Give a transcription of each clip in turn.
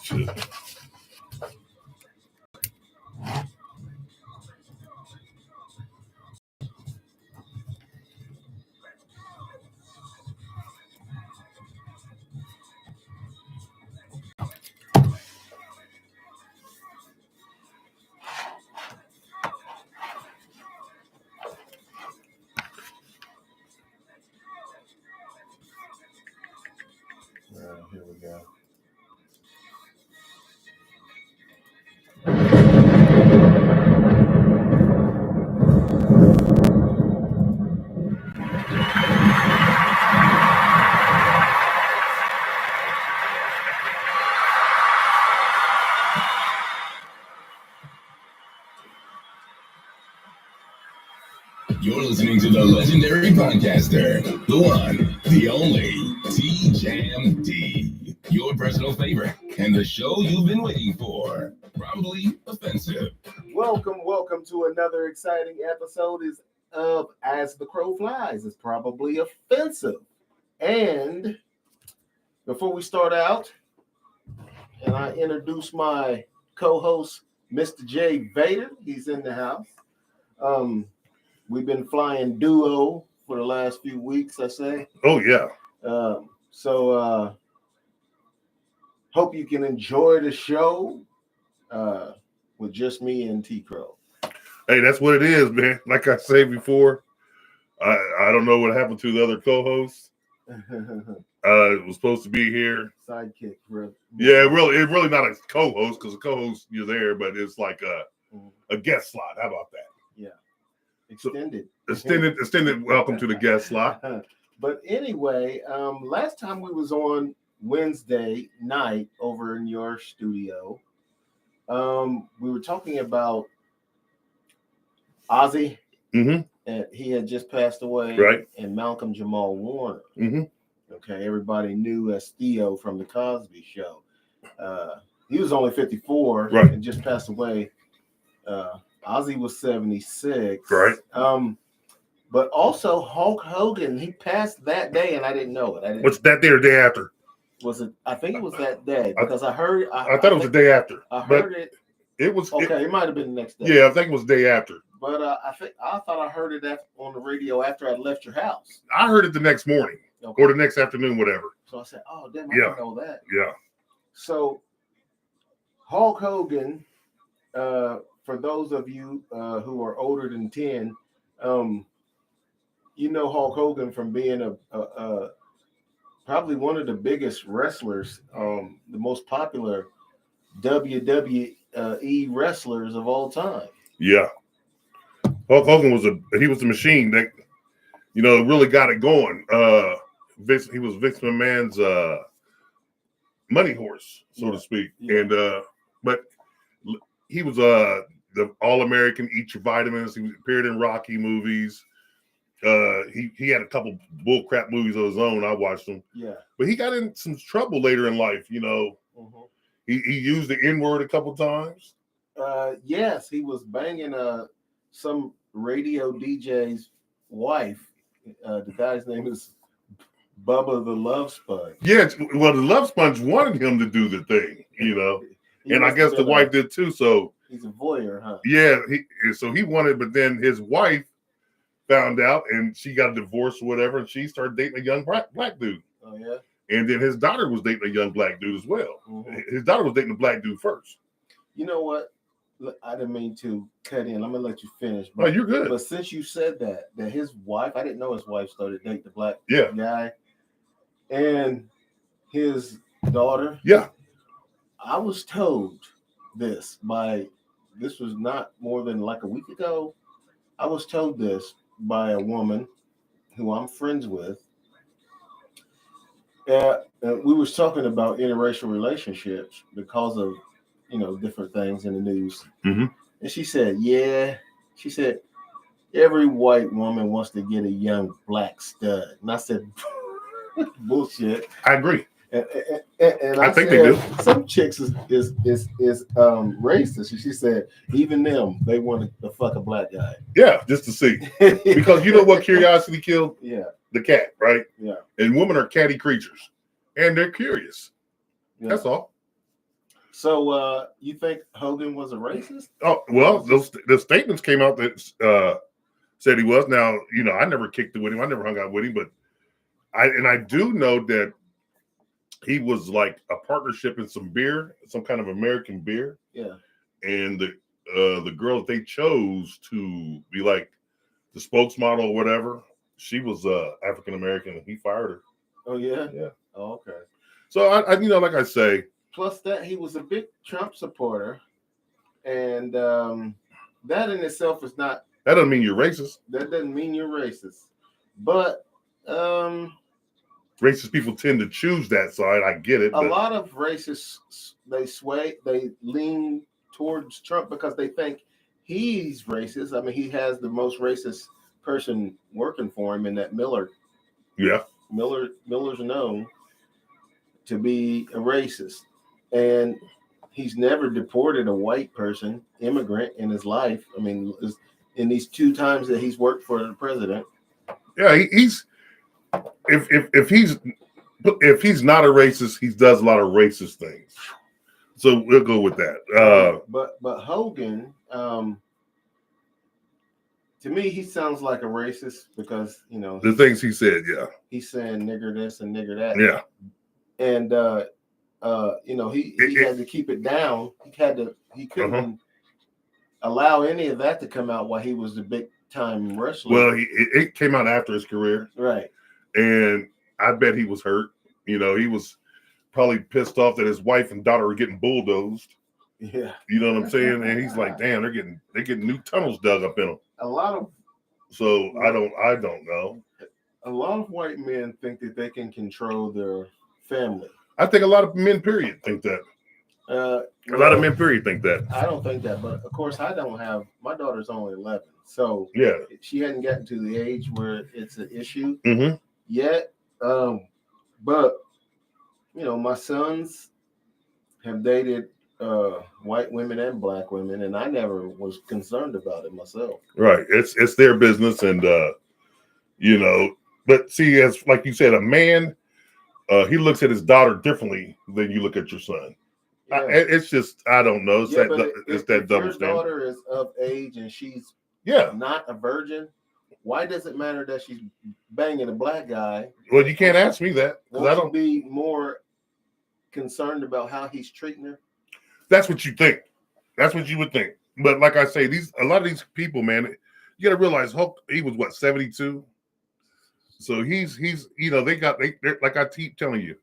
Here we go. You're listening to the legendary podcaster, the one, the only, T-Jam D, your personal favorite, and the show you've been waiting for. Probably offensive. Welcome to another exciting episode of As the Crow Flies. It's probably offensive. And before we start out, and I introduce my co-host, Mr. J. Vader. He's in the house. We've been flying duo for the last few weeks, I say. Oh, yeah. So hope you can enjoy the show with just me and T. Crowe. Hey, that's what it is, man. Like I said before, I don't know what happened to the other co-hosts. It was supposed to be here. Sidekick, bro. Yeah, it's really not a co-host because a co-host you're there, but it's like a guest slot. How about that? Yeah. Extended. Extended welcome to the guest slot. But anyway, last time we was on Wednesday night over in your studio, we were talking about Ozzy. Mm-hmm. And he had just passed away. Right. And Malcolm Jamal Warner. Mm-hmm. Okay, everybody knew as Theo from the Cosby Show. He was only 54 right. and just passed away. Ozzy was 76. Right. But also Hulk Hogan, he passed that day, and I didn't know it. What's that day or day after? Was it? I think it was that day because I heard. I thought it was the day after. I heard it. It was okay. It might have been the next day. Yeah, I think it was the day after. But I thought I heard it on the radio after I left your house. I heard it the next morning or the next afternoon, whatever. So I said, "Oh, damn, I didn't know that." Yeah. So Hulk Hogan. For those of you who are older than 10, you know Hulk Hogan from being a probably one of the biggest wrestlers, the most popular WWE wrestlers of all time. Yeah, Hulk Hogan was a machine that really got it going. He was Vince McMahon's money horse, so to speak, and but he was the All-American, eat your vitamins. He appeared in Rocky movies. He had a couple bullcrap movies of his own. I watched them. Yeah. But he got in some trouble later in life, Mm-hmm. He used the N-word a couple times. Yes, he was banging some radio DJ's wife. The guy's name is Bubba the Love Sponge. Yeah, well, the Love Sponge wanted him to do the thing, and I guess the wife did too. So he's a voyeur, huh? Yeah, so he wanted, but then his wife found out, and she got a divorce or whatever, and she started dating a young black dude. Oh yeah. And then his daughter was dating a young black dude as well. Mm-hmm. His daughter was dating a black dude first. You know what? I didn't mean to cut in. I'm gonna let you finish. But, you're good. But since you said that his wife, I didn't know his wife started dating the black guy, and his daughter. Yeah. I was told this was not more than like a week ago. I was told this by a woman who I'm friends with. We was talking about interracial relationships because of, different things in the news. Mm-hmm. And she said, every white woman wants to get a young black stud. And I said, bullshit. I agree. And I think they do. Some chicks is racist. And she said, even them, they want to fuck a black guy. Yeah, just to see. Because you know what curiosity killed? Yeah. The cat, right? Yeah. And women are catty creatures. And they're curious. Yeah. That's all. So you think Hogan was a racist? Oh well, the statements came out that said he was. Now I never kicked it with him. I never hung out with him, but I do know that he was like a partnership in some beer, some kind of American beer. Yeah. And the girl that they chose to be like the spokesmodel or whatever, she was African American, and he fired her. Oh yeah. Yeah. Oh, okay. So I like I say. Plus that he was a big Trump supporter, and that in itself is not. That doesn't mean you're racist. That doesn't mean you're racist, but racist people tend to choose that side. I get it. A lot of racists they lean towards Trump because they think he's racist. I mean, he has the most racist person working for him in that Miller. Yeah. Miller's known to be a racist, and he's never deported a white person, immigrant, in his life. I mean, in these 2 times that he's worked for the president. Yeah, he's if he's not a racist, he does a lot of racist things. So we'll go with that. But Hogan, to me, he sounds like a racist because the things he said. Yeah, he's saying nigger this and nigger that. Yeah, and he had to keep it down. He couldn't allow any of that to come out while he was the big time wrestler. Well, it came out after his career, right? And I bet he was hurt. He was probably pissed off that his wife and daughter were getting bulldozed. Yeah, you know what I'm saying. And he's like, "Damn, they're getting new tunnels dug up in them." So I don't know. A lot of white men think that they can control their family. I think a lot of men, period, think that. A lot of men, period, think that. I don't think that, but of course, I don't have. My daughter's only 11, so yeah, she hadn't gotten to the age where it's an issue mm-hmm. yet. But my sons have dated white women and black women, and I never was concerned about it myself. Right, it's their business, and But see, as like you said, a man, he looks at his daughter differently than you look at your son. Yeah. It's just, I don't know. It's that double standard. Your daughter is of age and she's not a virgin. Why does it matter that she's banging a black guy? Well, you can't ask me that. I don't be more concerned about how he's treating her. That's what you think. That's what you would think. But like I say, a lot of these people, man, you got to realize Hulk. He was what, 72. So he's they're like I keep telling you,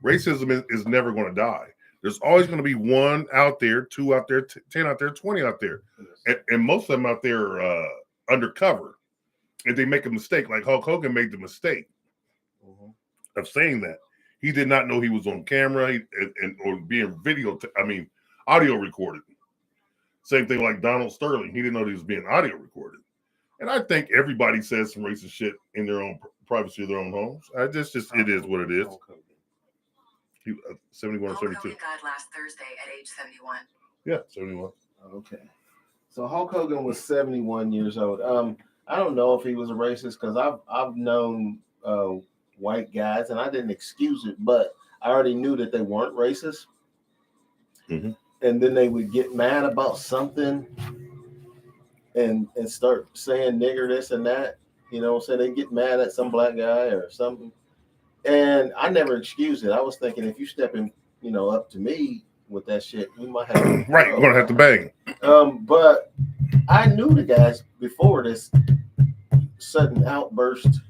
racism is never going to die. There's always going to be 1 out there, 2 out there, 10 out there, 20 out there, and most of them out there undercover. If they make a mistake, like Hulk Hogan made the mistake of saying that he did not know he was on camera or being audio recorded. Same thing like Donald Sterling. He didn't know he was being audio recorded. And I think everybody says some racist shit in their own privacy of their own homes. It is what it is. 71 or 72. Hogan died last Thursday at age 71. Yeah, 71. Okay. So Hulk Hogan was 71 years old. I don't know if he was a racist because I've known white guys, and I didn't excuse it, but I already knew that they weren't racist. Mm-hmm. And then they would get mad about something and start saying nigger this and that. So they get mad at some black guy or something. And I never excused it. I was thinking if you stepping, up to me with that shit, we might have to right. We're gonna have to bang. But I knew the guys before this sudden outburst,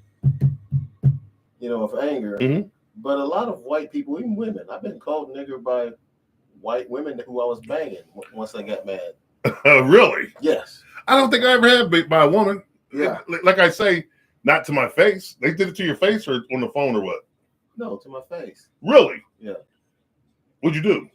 of anger. Mm-hmm. But a lot of white people, even women, I've been called nigger by white women who I was banging once I got mad. Really? Yes. I don't think I ever had by a woman. Yeah. Like I say, not to my face. They did it to your face or on the phone or what? No, to my face. Really? Yeah. What'd you do?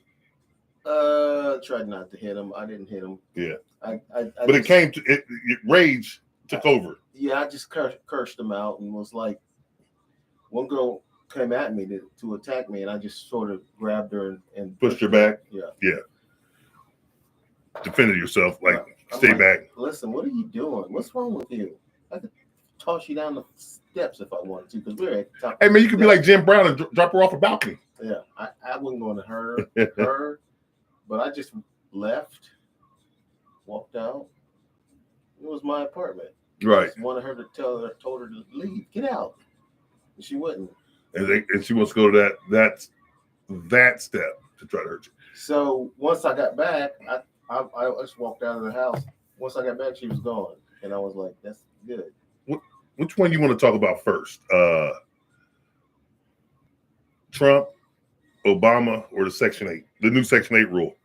Tried not to hit him. I didn't hit him. Yeah. But it came to it. Rage took over. Yeah, I just cursed him out and was like, one girl came at me to attack me, and I just sort of grabbed her and pushed her back. Yeah. Yeah. Defended yourself, stay back. Listen, what are you doing? What's wrong with you? I could toss you down the steps if I wanted to, because we're at the top. Hey man, you could be like Jim Brown and drop her off a balcony. Yeah, I wasn't going to hurt her. But I just left, walked out. It was my apartment. Right. I just wanted her to told her to leave, get out, and she wouldn't. And she wants to go to that step to try to hurt you. So once I got back, I just walked out of the house. Once I got back, she was gone, and I was like, "That's good." Which one you want to talk about first? Trump, Obama, or the Section 8, the new Section 8 rule?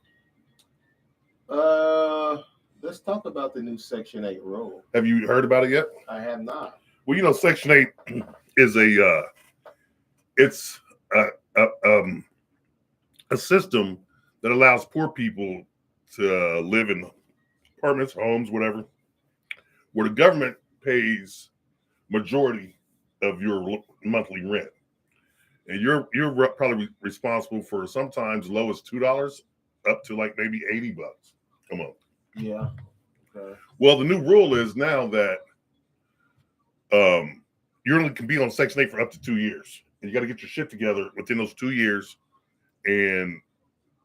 Let's talk about the new Section 8 rule. Have you heard about it yet? I have not. Well, you know, Section 8 is a system that allows poor people to live in apartments, homes, whatever, where the government pays majority of your monthly rent, and you're probably responsible for sometimes low as $2 up to like maybe $80 a month. Yeah. Okay. Well, the new rule is now that you only can be on Section 8 for up to 2 years, and you got to get your shit together within those 2 years. And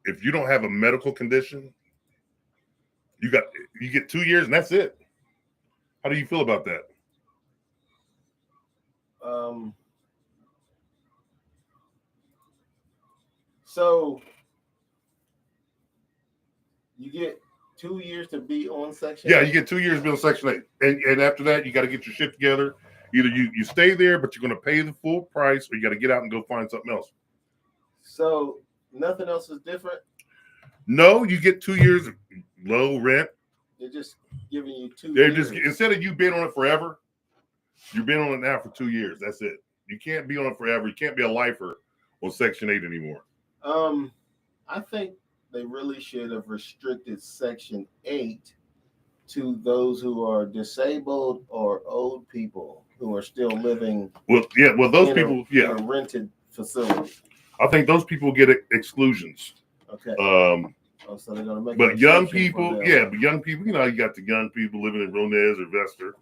if you don't have a medical condition, you get 2 years, and that's it. How do you feel about that? So you get 2 years to be on Section 8? Yeah, you get 2 years to be on Section 8. And after that, you got to get your shit together. Either you stay there, but you're going to pay the full price, or you got to get out and go find something else. So nothing else is different? No, you get 2 years of low rent. They're just giving you 2 They're years. just, instead of you being on it forever, you've been on it now for 2 years. That's it. You can't be on it forever. You can't be a lifer on Section 8 anymore. I think they really should have restricted Section 8 to those who are disabled or old people who are still living. Well, those people, in a rented facility. I think those people get exclusions. Okay. So they're gonna make. But young people, but young people, you know, you got the young people living in Ronez or Vester.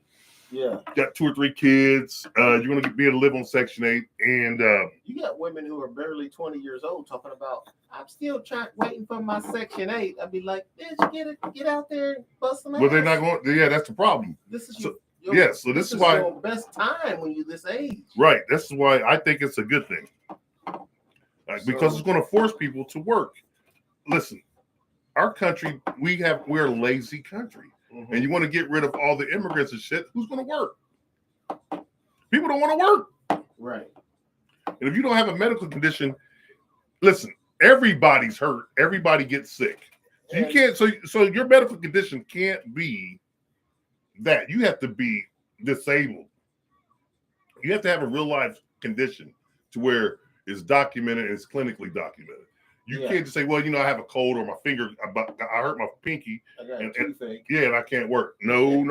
Yeah. Got 2 or 3 kids. You're going to be able to live on Section 8. And you got women who are barely 20 years old talking about, I'm still waiting for my Section 8. I'd be like, bitch, get out there and bust some ass. Well, they're not going. Yeah, that's the problem. This is so this is why your best time when you're this age. Right. This is why I think it's a good thing. Because it's going to force people to work. Listen, our country, we're a lazy country. Mm-hmm. And you want to get rid of all the immigrants and shit, who's going to work? People don't want to work. Right. And if you don't have a medical condition, listen, everybody's hurt. Everybody gets sick. So you can't, so your medical condition can't be that. You have to be disabled. You have to have a real life condition to where it's documented and it's clinically documented. You can't just say, well, you know, I have a cold or my finger, I hurt my pinky. And I can't work. No.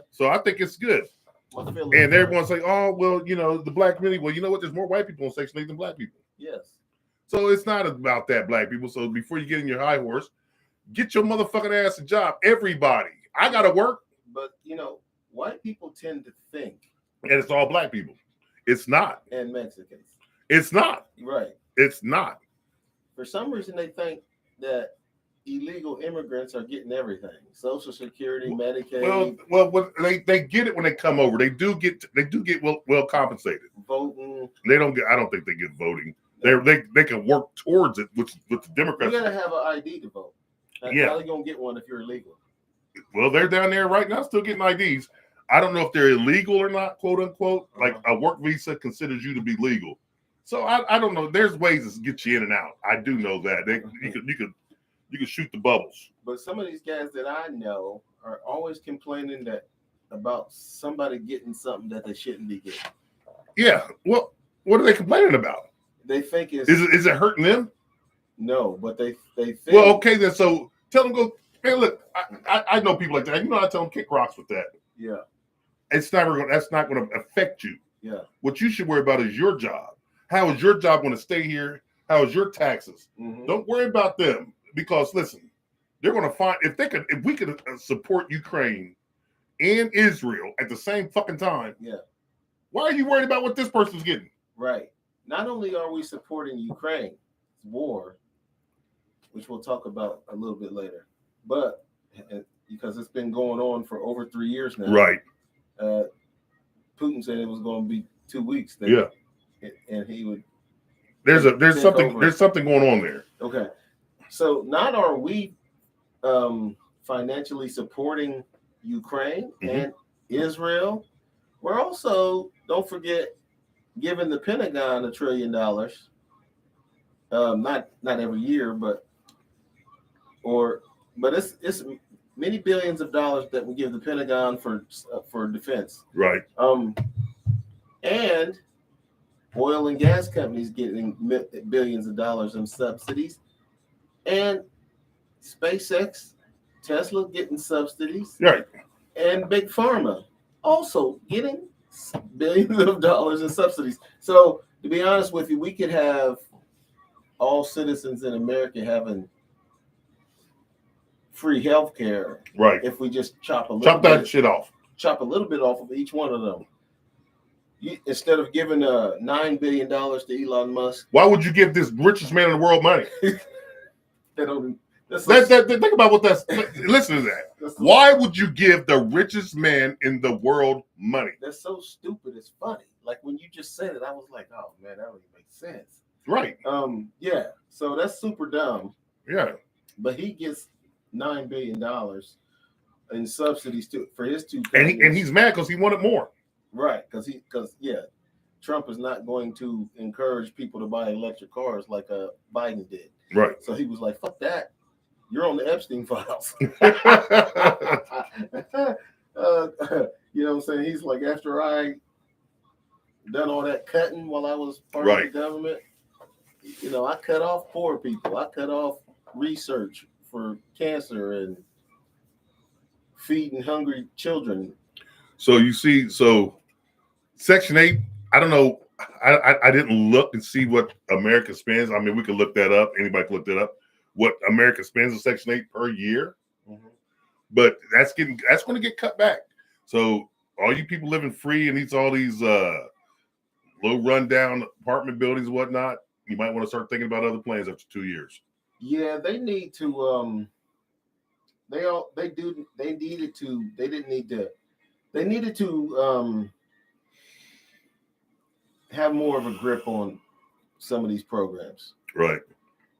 So I think it's good. And everyone's like, oh, well, you know, the black community, well, you know what? There's more white people on Section 8 than black people. Yes. So it's not about that, black people. So before you get in your high horse, get your motherfucking ass a job. Everybody. I got to work. But, you know, white people tend to think. And it's all black people. It's not. And Mexicans. It's not. Right. It's not. For some reason, they think that illegal immigrants are getting everything: Social Security, Medicaid. Well, they get it when they come over. They do get well compensated. Voting. They don't get. I don't think they get voting. They can work towards it with the Democrats. You gotta have an ID to vote. How are you gonna get one if you're illegal? Well, they're down there right now, still getting IDs. I don't know if they're illegal or not, quote unquote. Like a work visa considers you to be legal. So I don't know. There's ways to get you in and out. I do know that. You could shoot the bubbles. But some of these guys that I know are always complaining about somebody getting something that they shouldn't be getting. Yeah. Well, what are they complaining about? They think is it hurting them? No, but they think. Well, okay then. So tell them, go. Hey, look, I know people like that. You know, I tell them kick rocks with that. Yeah. That's not going to affect you. Yeah. What you should worry about is your job. How is your job going to stay here? How is your taxes? Mm-hmm. Don't worry about them, because listen, they're going to find if we could support Ukraine and Israel at the same fucking time. Yeah. Why are you worried about what this person's getting? Right. Not only are we supporting Ukraine's war, which we'll talk about a little bit later. But because it's been going on for over 3 years now. Right. Putin said it was going to be 2 weeks. Yeah. And he would. There's something going on there. Okay. So not are we financially supporting Ukraine and Israel, we're also, don't forget, giving the Pentagon $1 trillion. Not every year, but it's many billions of dollars that we give the Pentagon for defense. Right. And oil and gas companies getting billions of dollars in subsidies, and SpaceX, Tesla getting subsidies, Right. and Big Pharma also getting billions of dollars in subsidies. So to be honest with you, we could have all citizens in America having free health care, right? If we just chop a little bit off of each one of them. Instead of giving $9 billion to Elon Musk. Why would you give this richest man in the world money? They don't. Think about what that's. Listen to that. Why would you give the richest man in the world money? That's so stupid. It's funny. Like when you just said it, I was like, "Oh man, that don't even make sense." Right. Yeah. So that's super dumb. Yeah. But he gets $9 billion in subsidies for his two. And he's mad because he wanted more. Right. Because Trump is not going to encourage people to buy electric cars like Biden did. Right. So he was like, "Fuck that. You're on the Epstein files." You know what I'm saying? He's like, after I done all that cutting while I was part of the government, I cut off poor people. I cut off research for cancer and feeding hungry children. So you see, Section 8, I don't know. I didn't look and see what America spends. I mean, we could look that up. Anybody can look that up. What America spends in Section 8 per year. Mm-hmm. But that's going to get cut back. So all you people living free in all these low rundown apartment buildings and whatnot, you might want to start thinking about other plans after 2 years. Yeah, they need to. They needed to have more of a grip on some of these programs. Right.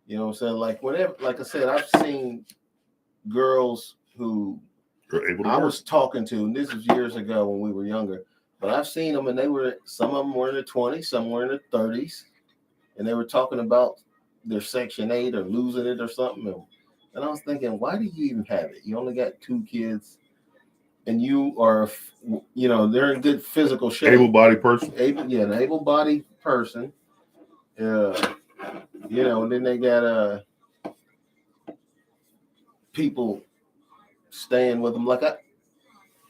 You know what I'm saying? Like whenever, like I said, I've seen girls who I was talking to, and this was years ago when we were younger, but I've seen them, and some of them were in their 20s, some were in their 30s, and they were talking about their Section 8 or losing it or something. And I was thinking, why do you even have it? You only got 2 kids, and you are, they're in good physical shape. Able-bodied person. An able-bodied person. And then they got people staying with them. Like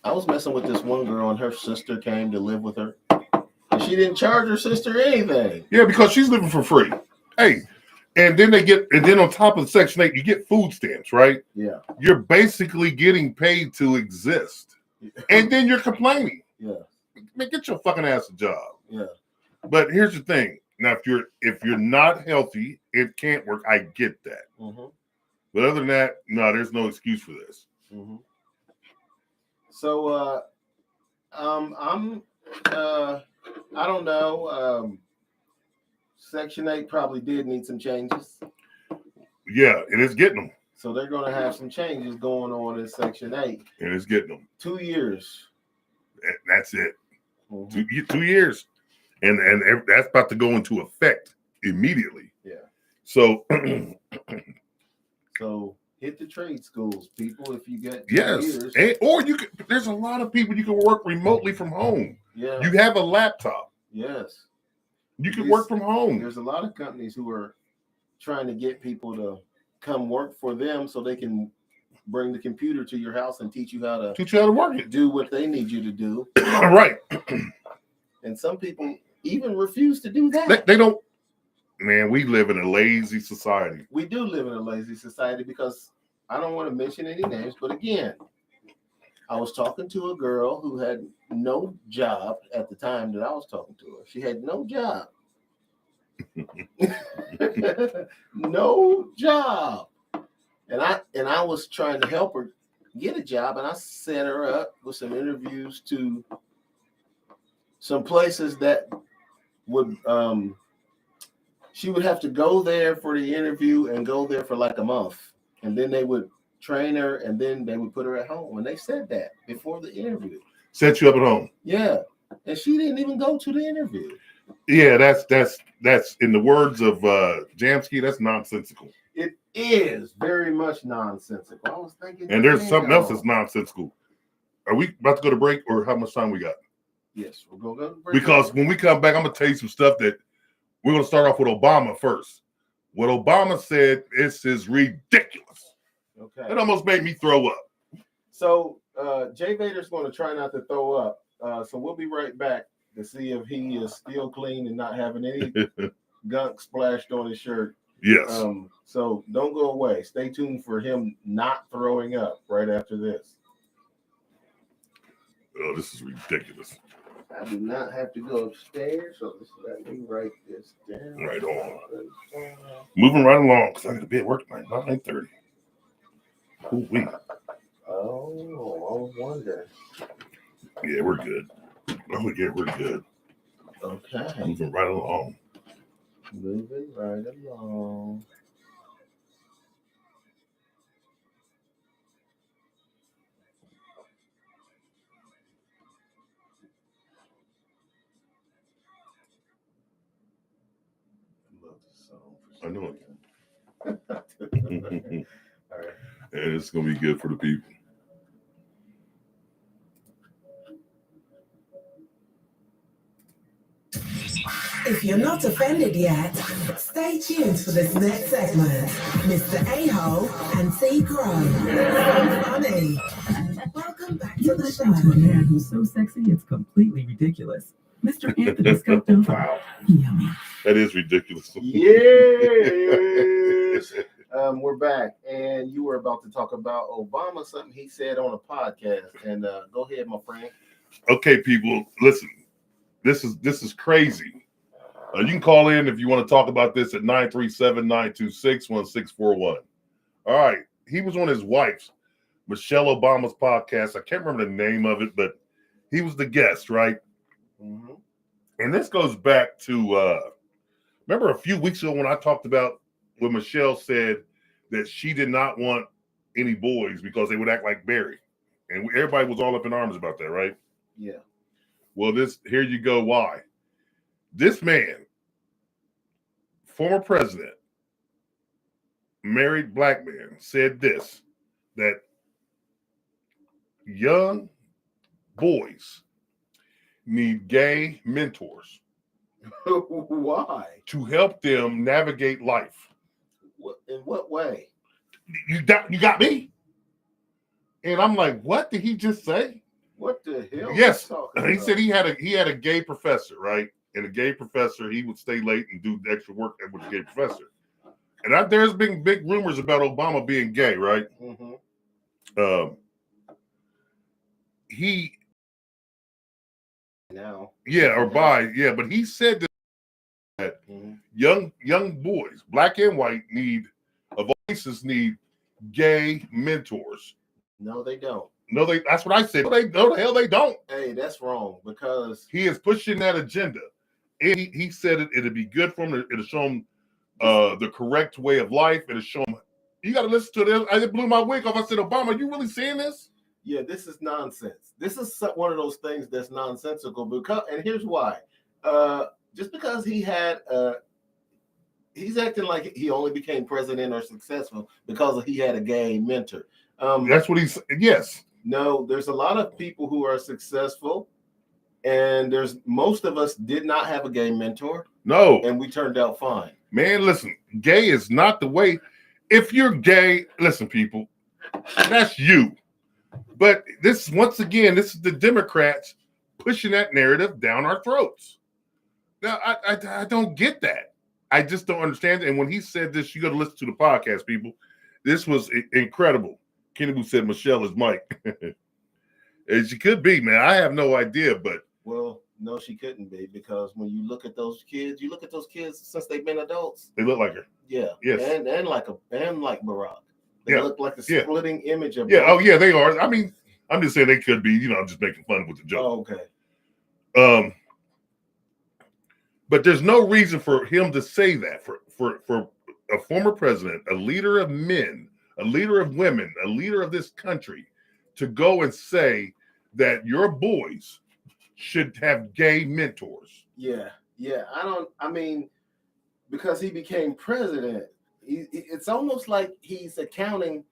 I was messing with this one girl, and her sister came to live with her, and she didn't charge her sister anything. Yeah, because she's living for free. Hey, and then on top of Section 8, you get food stamps, right? Yeah. You're basically getting paid to exist, and then you're complaining. Yeah. Man, get your fucking ass a job. Yeah. But here's the thing. Now, if you're not healthy, it can't work. I get that. Mm-hmm. But other than that, no, there's no excuse for this. Mm-hmm. So, I don't know. Section 8 probably did need some changes. Yeah, and it's getting them. So they're going to have some changes going on in Section 8. And it's getting them. 2 years. That's it. Mm-hmm. 2 years. And that's about to go into effect immediately. Yeah. So so hit the trade schools, people, if you get 2 years. Years. There's a lot of people you can work remotely from home. Yeah. You have a laptop. Yes. You can work from home. There's a lot of companies who are trying to get people to come work for them so they can bring the computer to your house and teach you how to work it. Do what they need you to do. Right. And some people even refuse to do that. They don't. Man, we live in a lazy society. We do live in a lazy society because I don't want to mention any names, but again, I was talking to a girl who had no job at the time that I was talking to her. She had no job. No job. And I was trying to help her get a job, and I set her up with some interviews to some places that would she would have to go there for the interview and go there for like a month, and then they would train her, and then they would put her at home. And they said that before the interview. Set you up at home. Yeah, and she didn't even go to the interview. Yeah, that's in the words of Jamsky, that's nonsensical. It is very much nonsensical. I was thinking, and there's something else that's nonsensical. Are we about to go to break, or how much time we got? Yes, we're gonna go to break. Because when we come back, I'm gonna tell you some stuff that we're gonna start off with Obama first. What Obama said, this is ridiculous. Okay. It almost made me throw up. So Jay Vader's going to try not to throw up. So we'll be right back to see if he is still clean and not having any gunk splashed on his shirt. Yes. So don't go away. Stay tuned for him not throwing up right after this. Oh, this is ridiculous. I do not have to go upstairs, so just let me write this down. Right on. Moving right along, because I got to be at work tonight, 9:30. Ooh, wait. Oh, I was wondering. Yeah, we're good. Oh, yeah, we're good. Okay. Moving right along. Moving right along. I know it. All right. And it's going to be good for the people. If you're not offended yet, stay tuned for this next segment. Mr. A-Hole and C. Crowe. So funny. Welcome back to the Listening to a show. man who's so sexy, it's completely ridiculous. Mr. Anthony Scotto. Wow. Yummy. That is ridiculous. Yes. We're back, and you were about to talk about Obama, something he said on a podcast. And go ahead, my friend. Okay, people, listen. This is crazy. You can call in if you want to talk about this at 937-926-1641. All right. He was on his wife's, Michelle Obama's podcast. I can't remember the name of it, but he was the guest, right? Mm-hmm. And this goes back to, remember a few weeks ago when I talked about when Michelle said that she did not want any boys because they would act like Barry. And everybody was all up in arms about that, right? Yeah. Well, here you go. Why? This man, former president, married black man, said this, that young boys need gay mentors Why? to help them navigate life. In what way? You got me? And I'm like, what did he just say? What the hell? Yes, are you talking he about? said he had a gay professor, right? And a gay professor, he would stay late and do the extra work with the gay professor. And there's been big rumors about Obama being gay, right? Mm-hmm. He Now. yeah, or bi, yeah, but he said that young boys, black and white, of all races need gay mentors. No, they don't. No, that's what I said. No, the hell they don't. Hey, that's wrong because He is pushing that agenda. And he said it'd be good for him. It'll show him the correct way of life. It'll show him. You got to listen to this. I just blew my wig off. I said, Obama, are you really seeing this? yeah, this is nonsense. This is one of those things that's nonsensical and here's why. Just because he's acting like he only became president or successful because he had a gay mentor. That's what he said. Yes. No, there's a lot of people who are successful, and most of us did not have a gay mentor. No. And we turned out fine. Man, listen, gay is not the way. If you're gay, listen, people, that's you. But this is the Democrats pushing that narrative down our throats. Now, I don't get that. I just don't understand it. And when he said this, you got to listen to the podcast, people. This was incredible. Kenny Boo said Michelle is Mike. And she could be, man. I have no idea, but. Well, no, she couldn't be, because when you look at those kids, since they've been adults. They look like her. Yeah. Yes. And like Barack. They Yeah. look like the Yeah. splitting image of. Yeah. both. Oh, yeah, they are. I mean, I'm just saying they could be. I'm just making fun with the joke. Oh, okay. But there's no reason for him to say that for a former president, a leader of men, a leader of women, a leader of this country, to go and say that your boys should have gay mentors. Yeah. I mean, because he became president, it's almost like he's accounting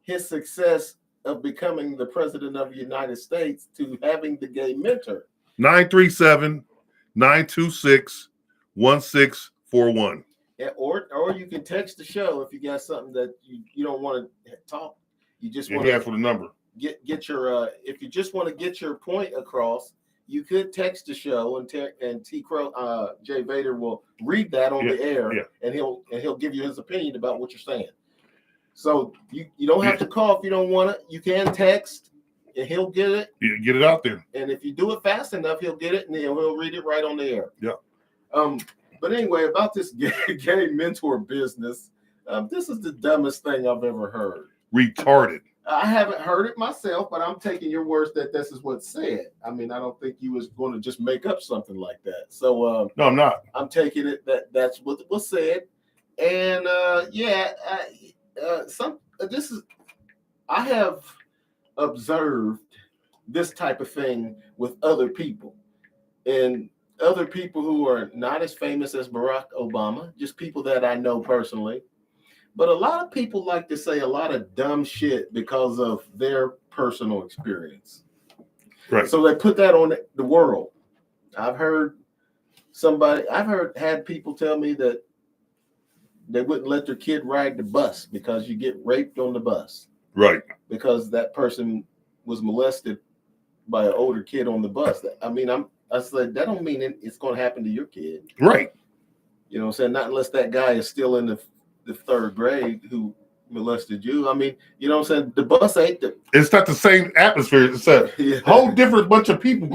his success of becoming the president of the United States to having the gay mentor. 937-926-1641. Yeah, or you can text the show if you got something that you don't want to talk. You just want to ask for the number. Get your if you just want to get your point across, you could text the show and T. Crowe, Jay Vader will read that on the air, and he'll give you his opinion about what you're saying. So you don't have to call if you don't want it. You can text, and he'll get it. Get it out there. And if you do it fast enough, he'll get it, and then he'll read it right on the air. Yeah. But anyway, about this gay mentor business, this is the dumbest thing I've ever heard. Retarded. I haven't heard it myself, but I'm taking your words that this is what's said. I mean, I don't think you was going to just make up something like that. So no, I'm not. I'm taking it that's what was said. And I have observed this type of thing with other people, and other people who are not as famous as Barack Obama, just people that I know personally. But a lot of people like to say a lot of dumb shit because of their personal experience. Right. So they put that on the world. I've had people tell me that they wouldn't let their kid ride the bus because you get raped on the bus. Right. Because that person was molested by an older kid on the bus. I said, that don't mean it's going to happen to your kid. Right. You know what I'm saying? Not unless that guy is still in the third grade who molested you. I mean, you know what I'm saying? The bus ain't it's not the same atmosphere. It's a whole different group of people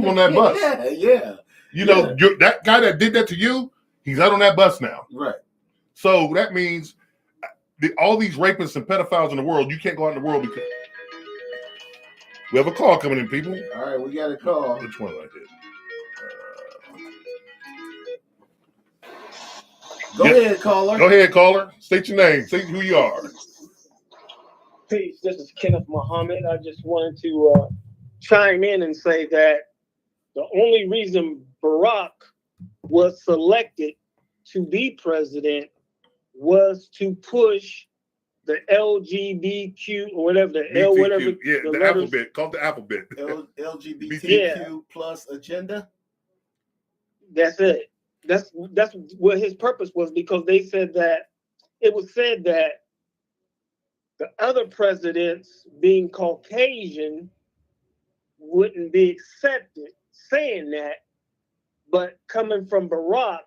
on that bus. Yeah. That guy that did that to you, he's out on that bus now. Right. So that means all these rapists and pedophiles in the world, you can't go out in the world because we have a call coming in, people. All right, we got a call. Which one I did? Go ahead, caller. Go ahead, caller. State your name. Say who you are. Peace. This is Kenneth Muhammad. I just wanted to chime in and say that the only reason Barack was selected to be president was to push the LGBTQ or whatever the alphabet. Called the alphabet. LGBTQ plus agenda. That's it. That's what his purpose was, because they said that it was said that the other presidents being Caucasian wouldn't be accepted, saying that, but coming from Barack,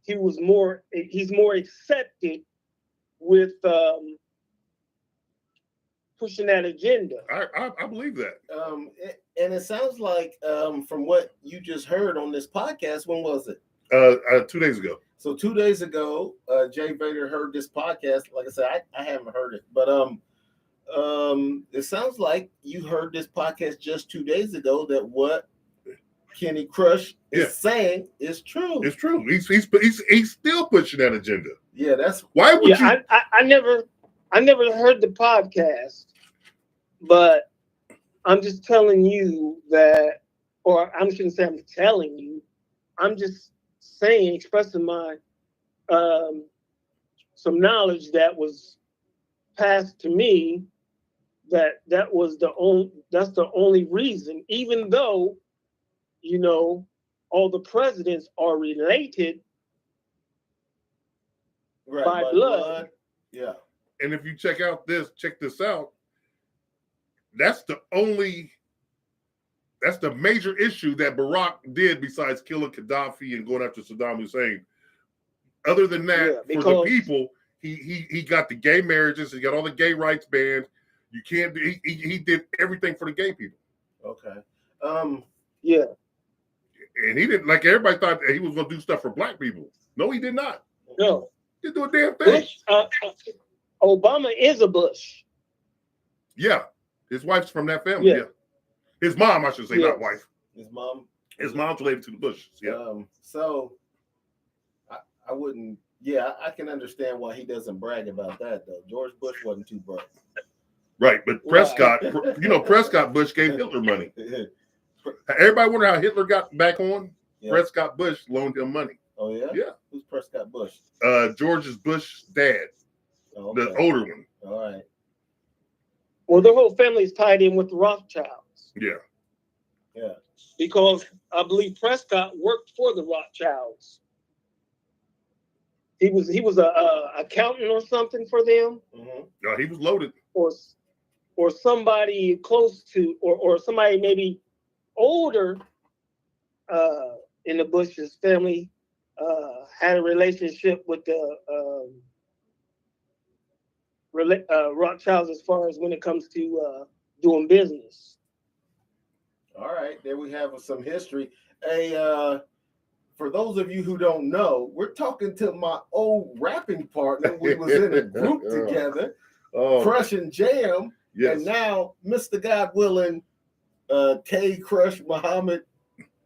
he's more accepted with pushing that agenda. I believe that. And it sounds like from what you just heard on this podcast, when was it? 2 days ago. So 2 days ago, Jay Vader heard this podcast. Like I said, I haven't heard it, but it sounds like you heard this podcast just 2 days ago. That what Kenny Crush is saying is true. It's true. He's still pushing that agenda. Yeah, that's why would you? I never heard the podcast, but I'm just telling you that, or I shouldn't say I'm telling you. I'm just saying, expressing my some knowledge that was passed to me, that's the only reason, even though all the presidents are related by blood. Yeah. And if you check this out, that's the major issue that Barack did besides killing Gaddafi and going after Saddam Hussein. Other than that, for the people, he got the gay marriages, he got all the gay rights banned. You can't do. He did everything for the gay people. Okay. Yeah. And he didn't, like everybody thought that he was going to do stuff for black people. No, he did not. No. He didn't do a damn thing. Obama is a Bush. Yeah, his wife's from that family. Yeah, his mom, I should say, not wife. His mom. His mom's related to the Bushes. Yeah. So I wouldn't. Yeah, I can understand why he doesn't brag about that though. George Bush wasn't too bright. Right, but Prescott, Prescott Bush gave Hitler money. Everybody wonder how Hitler got back on? Yeah. Prescott Bush loaned him money. Oh yeah? Yeah. Who's Prescott Bush? George's Bush's dad. Oh, okay. The older one. All right. Well, their whole family is tied in with the Rothschilds. Yeah. Yeah. Because I believe Prescott worked for the Rothschilds. He was a accountant or something for them. Mm-hmm. No, he was loaded. Or somebody close to, or somebody maybe older in the Bush's family had a relationship with the Rothschilds as far as when it comes to doing business. All right, there we have some history. For those of you who don't know, we're talking to my old rapping partner. We was in a group together, Crush and Jam, and now Mr. God willing, K Crush Muhammad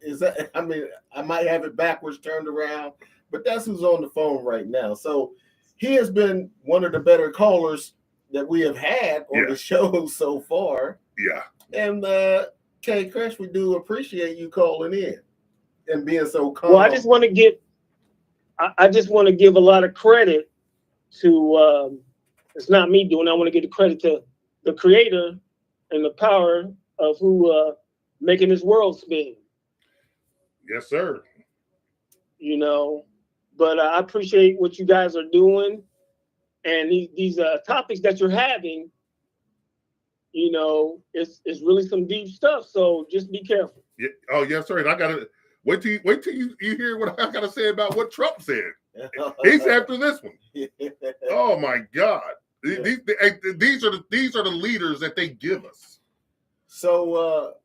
is that? I mean, I might have it backwards turned around, but that's who's on the phone right now. So he has been one of the better callers that we have had on the show so far. Yeah, and K Crush, we do appreciate you calling in and being so calm. Well, I just want to give a lot of credit to it's not me doing it. I want to give the credit to the creator and the power of who making this world spin. Yes, sir. You know, but I appreciate what you guys are doing and these topics that you're having. You know, it's really some deep stuff. So just be careful. Yeah. Oh, yes, sir. And I gotta wait till you hear what I gotta say about what Trump said. He's after this one. Oh my God. Yeah. These are the leaders that they give us. So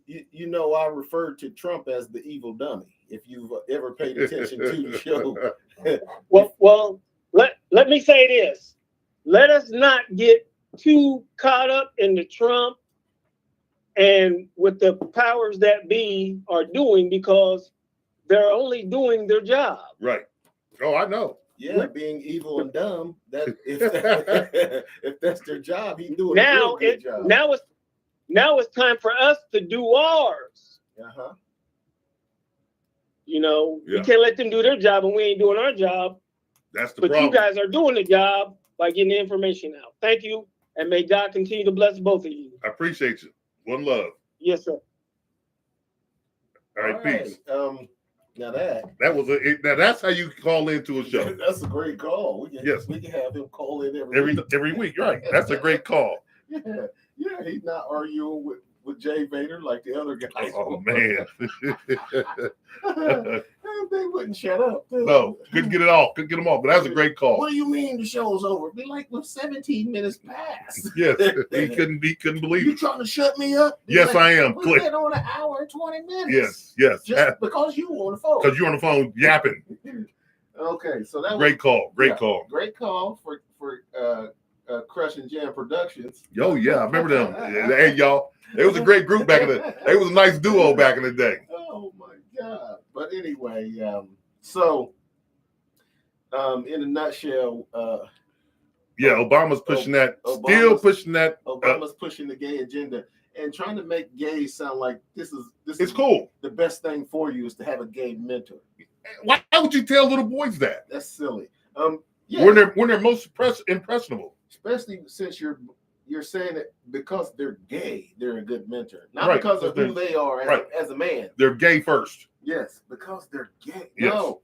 you know, I referred to Trump as the evil dummy. If you've ever paid attention to the show. well, let me say this. Let us not get too caught up in the Trump and what the powers that be are doing, because they're only doing their job. Right. Oh, I know. Yeah, being evil and dumb. That if that's their job, he's doing a real good job. Now it's time for us to do ours. Uh-huh. You know, we can't let them do their job and we ain't doing our job. That's the problem. But you guys are doing the job by getting the information out. Thank you. And may God continue to bless both of you. I appreciate you. One love. Yes, sir. All right, peace. Now that's how you call into a show. That's a great call. We can have him call in every week. Right. That's a great call. Yeah, he's not arguing with Jay Vader like the other guys. Oh man. They wouldn't shut up. No, couldn't get them off. But that's a great call. What do you mean the show's over? Be like, well, 17 minutes past. Yes, he couldn't believe it. You trying to shut me up? Yes, I am. We've been on an hour and 20 minutes. Yes. Just because you on the phone. Because you're on the phone yapping. Okay, so that Great call. Great call for Crush and Jam Productions. Oh yeah, I remember them. Hey y'all, it was a great group back in the. It was a nice duo back in the day. Oh my God! But anyway, so in a nutshell, Obama's pushing that. Obama's pushing the gay agenda and trying to make gays sound like this it's is cool. The best thing for you is to have a gay mentor. Why would you tell little boys that? That's silly. When they're most impressionable. Especially since you're saying it because they're gay, they're a good mentor. Not because of who they are as a man. They're gay first. Yes, because they're gay. Yes. No.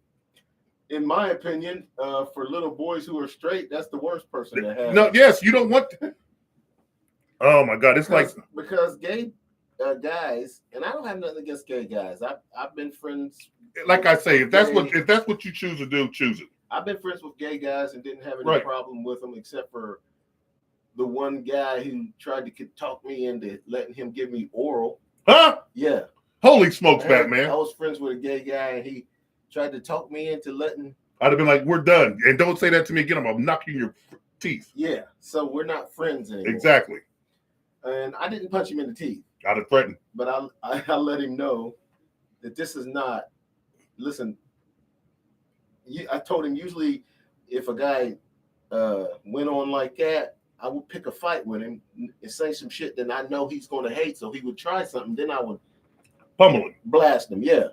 In my opinion, for little boys who are straight, that's the worst person to have. No, yes, you don't want to. Oh my God, it's because gay guys, and I don't have nothing against gay guys. I've been friends. Like I say, if that's what you choose to do, choose it. I've been friends with gay guys and didn't have any problem with them, except for the one guy who tried to talk me into letting him give me oral. Huh? Yeah. Holy smokes, Batman. I was friends with a gay guy and he tried to talk me into letting I'd have been like, we're done. And don't say that to me again. I'm going to knock you in your teeth. Yeah. So we're not friends anymore. Exactly. And I didn't punch him in the teeth. I'd have threatened. But I let him know that this is not, listen, I told him usually if a guy went on like that, I would pick a fight with him and say some shit that I know he's going to hate. So he would try something. Then I would pummel him. Blast him. Yeah.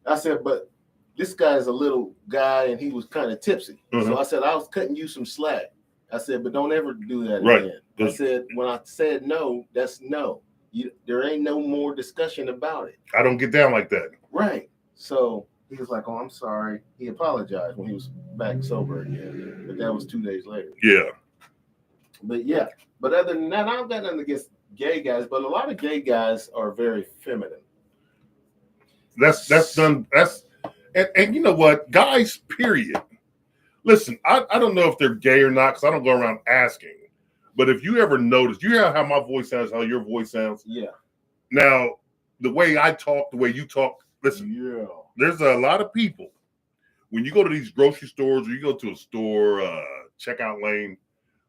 I said, but this guy's a little guy and he was kind of tipsy. So I said, I was cutting you some slack. I said, but don't ever do that again. I said, when I said no, that's no. There ain't no more discussion about it. I don't get down like that. Right. So he was like, oh, I'm sorry. He apologized when he was back sober again. But that was 2 days later. Yeah. But yeah. But other than that, I don't got nothing against gay guys, but a lot of gay guys are very feminine. That's done. And you know what? Guys, period. Listen, I don't know if they're gay or not because I don't go around asking. But if you ever notice, you hear how my voice sounds, how your voice sounds. Yeah. Now, the way I talk, the way you talk, listen, there's a lot of people. When you go to these grocery stores or you go to a store, checkout lane,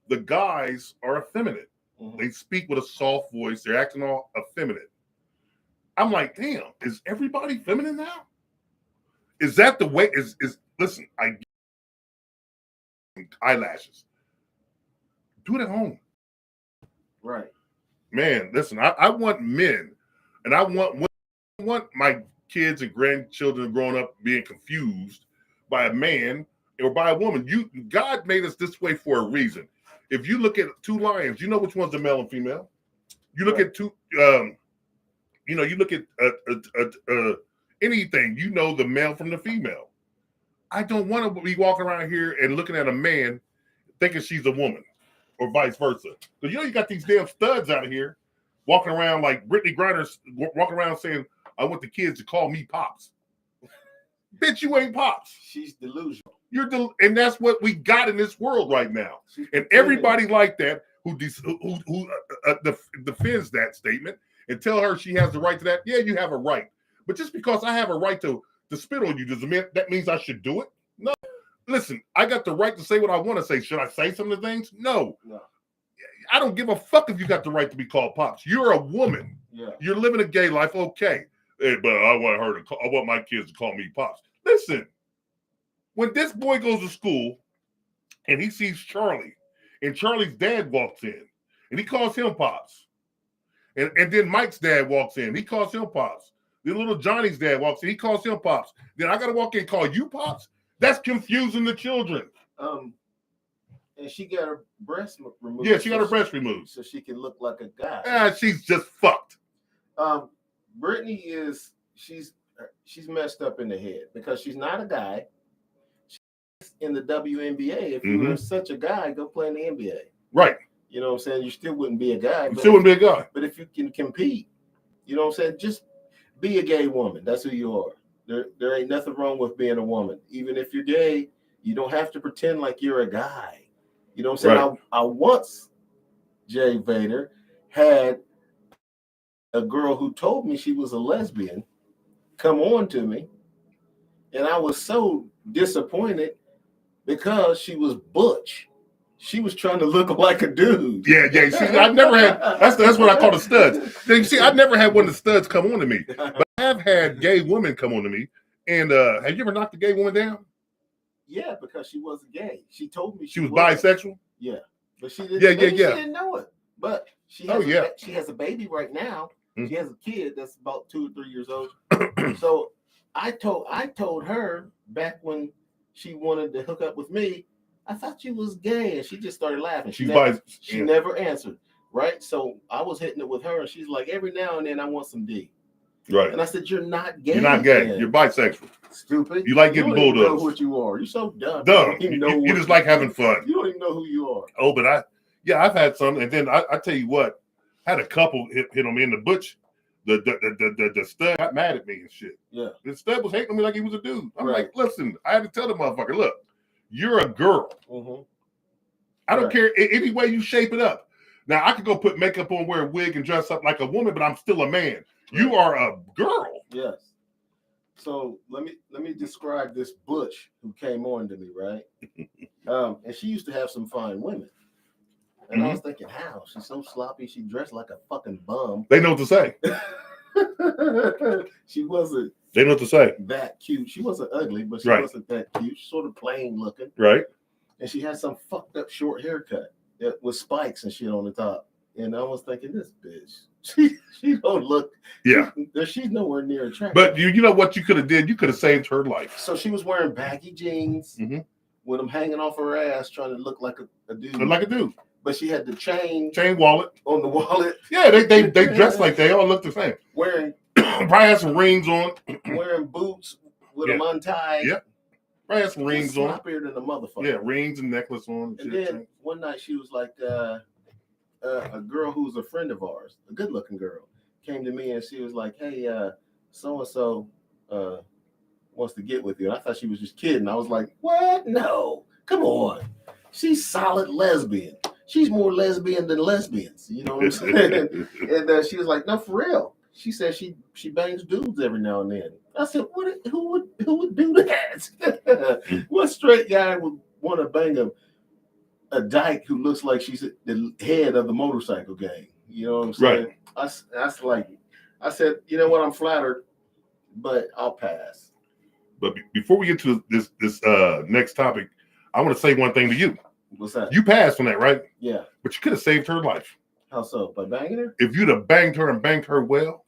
the guys are effeminate. They speak with a soft voice. They're acting all effeminate. I'm like, damn, is everybody feminine now? Is that the way? Listen, I get eyelashes. Do it at home. Right. Man, listen, I want men and I want my kids and grandchildren growing up being confused by a man or by a woman. God made us this way for a reason. If you look at two lions, you know which one's the male and female. You look at two, you look at anything, you know the male from the female. I don't want to be walking around here and looking at a man thinking she's a woman. Or vice versa. Because you got these damn studs out of here walking around like Brittany Griner's walking around saying, I want the kids to call me Pops. Bitch, you ain't Pops. She's delusional. And that's what we got in this world right now. And everybody like that who defends that statement and tell her she has the right to that. Yeah, you have a right. But just because I have a right to spit on you, that means I should do it? No. Listen, I got the right to say what I want to say. Should I say some of the things? No. I don't give a fuck if you got the right to be called Pops. You're a woman. Yeah. You're living a gay life, okay. Hey, but I want my kids to call me Pops. Listen, when this boy goes to school and he sees Charlie, and Charlie's dad walks in, and he calls him Pops. And then Mike's dad walks in, he calls him Pops. Then little Johnny's dad walks in, he calls him Pops. Then I got to walk in and call you Pops? That's confusing the children. And she got her breast removed. Yeah, she got her breast removed. So she can look like a guy. Ah, she's just fucked. Brittany she's messed up in the head because she's not a guy. She's in the WNBA. If you were such a guy, go play in the NBA. Right. You know what I'm saying? You still wouldn't be a guy. You still wouldn't be a guy. But if you can compete, you know what I'm saying? Just be a gay woman. That's who you are. There ain't nothing wrong with being a woman. Even if you're gay, you don't have to pretend like you're a guy. You know what I'm saying? Right. I once, Jay Vader, had a girl who told me she was a lesbian come on to me. And I was so disappointed because she was butch. She was trying to look like a dude. Yeah. See, I never had, that's what I call the studs. See, I never had one of the studs come on to me. But I have had gay women come on to me. And have you ever knocked a gay woman down? Yeah, because she wasn't gay. She told me she was bisexual? Yeah. But she didn't, She didn't know it. But she has, she has a baby right now. Mm-hmm. She has a kid that's about 2 or 3 years old. So I told her back when she wanted to hook up with me, I thought you was gay, and she just started laughing. She never answered, right? So I was hitting it with her, and she's like, every now and then I want some D. Right. And I said, you're not gay. You're not gay. Man. You're bisexual. Stupid. You like getting bulldogs. You don't know what you are. You're so dumb. Dumb. You just like having fun. You don't even know who you are. Oh, but I've had some, and then I tell you what, I had a couple hit on me in the butch. The stud got mad at me and shit. Yeah. The stud was hating on me like he was a dude. I'm like, listen, I had to tell the motherfucker, look, you're a girl. Mm-hmm. I don't care any way you shape it up. Now, I could go put makeup on, wear a wig, and dress up like a woman, but I'm still a man. You are a girl. Yes. So let me describe this butch who came on to me, right? And she used to have some fine women. And I was thinking, how? She's so sloppy. She dressed like a fucking bum. They know what to say. She wasn't They know what to say. that cute. She wasn't ugly, but she Right. wasn't that cute. She's sort of plain looking. Right. And she had some fucked up short haircut with spikes and shit on the top. And I was thinking, this bitch, she don't look. Yeah. She's nowhere near attractive. But you know what you could have did? You could have saved her life. So she was wearing baggy jeans with them hanging off her ass, trying to look like a dude. Like a dude. But she had the chain Wallet on the wallet. Yeah, they dress like they all look the same. Wearing Probably had some rings on. wearing boots with them untied. Yep. Probably had some rings on. Sloppier than a motherfucker. Yeah, rings and necklace on. And then one night she was like, a girl who's a friend of ours, a good looking girl, came to me and she was like, hey, so and so wants to get with you. And I thought she was just kidding. I was like, what? No, come on. She's solid lesbian. She's more lesbian than lesbians. You know what I'm saying? And she was like, no, for real. She said she bangs dudes every now and then. I said, who would do that? What straight guy would want to bang a dyke who looks like she's the head of the motorcycle gang? You know what I'm saying? Right. I said, you know what? I'm flattered, but I'll pass. But before we get to this next topic, I want to say one thing to you. What's that? You passed on that, right? Yeah. But you could have saved her life. How so? By banging her? If you'd have banged her and banged her well,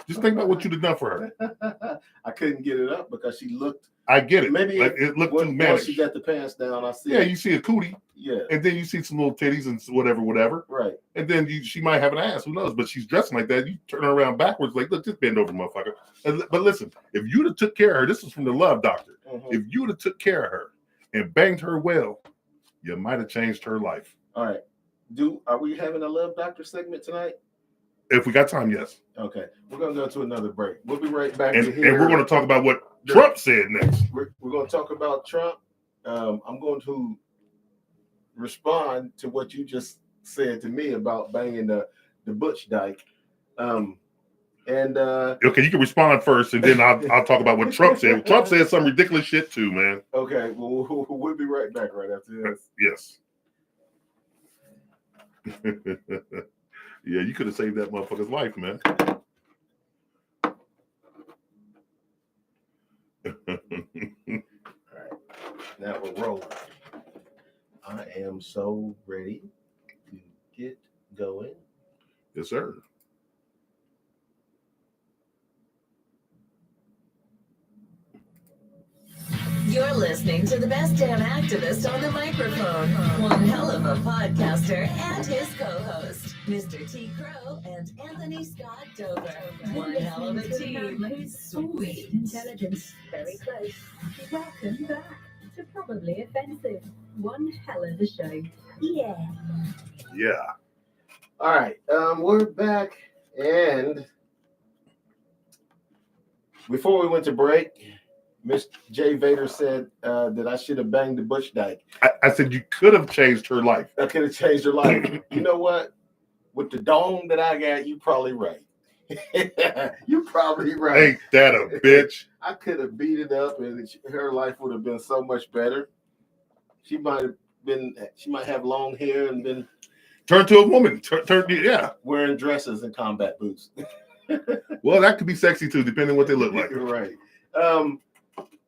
just think about what you'd have done for her. I couldn't get it up because she looked. I get it. Maybe like it looked too managed. Once she got the pants down, I see. Yeah, you see a cootie. Yeah. And then you see some little titties and whatever. Right. And then she might have an ass. Who knows? But she's dressing like that. You turn her around backwards, like, look, just bend over, motherfucker. But listen, if you'd have took care of her, this is from the Love Doctor. If you would have took care of her and banged her well, you might have changed her life. All right. Are we having a Love Doctor segment tonight? If we got time, yes. Okay. We're going to go to another break. We'll be right back. And we're going to talk about what Trump said next. We're going to talk about Trump. I'm going to respond to what you just said to me about banging the butch dyke. Okay, you can respond first, and then I'll talk about what Trump said. Trump said some ridiculous shit too, man. Okay, well, we'll be right back right after this. Yes. Yeah, you could have saved that motherfucker's life, man. All right, now we're rolling. I am so ready to get going. Yes, sir. You're listening to the best damn activist on the microphone. One hell of a podcaster and his co-host, Mr. T. Crowe and Anthony Scott Dover. One hell of a team. Sweet intelligence. Very close. Welcome back to Probably Offensive. One hell of a show. Yeah. Yeah. All right. We're back, and before we went to break, Miss J. Vader said that I should have banged the butch dyke. I said you could have changed her life. I could have changed her life. You know what? With the dome that I got, you probably right. You're probably right. Ain't that a bitch? I could have beat it up, and her life would have been so much better. She might have long hair and been turned to a woman. Yeah, wearing dresses and combat boots. Well, that could be sexy too, depending on what they look like. You're right.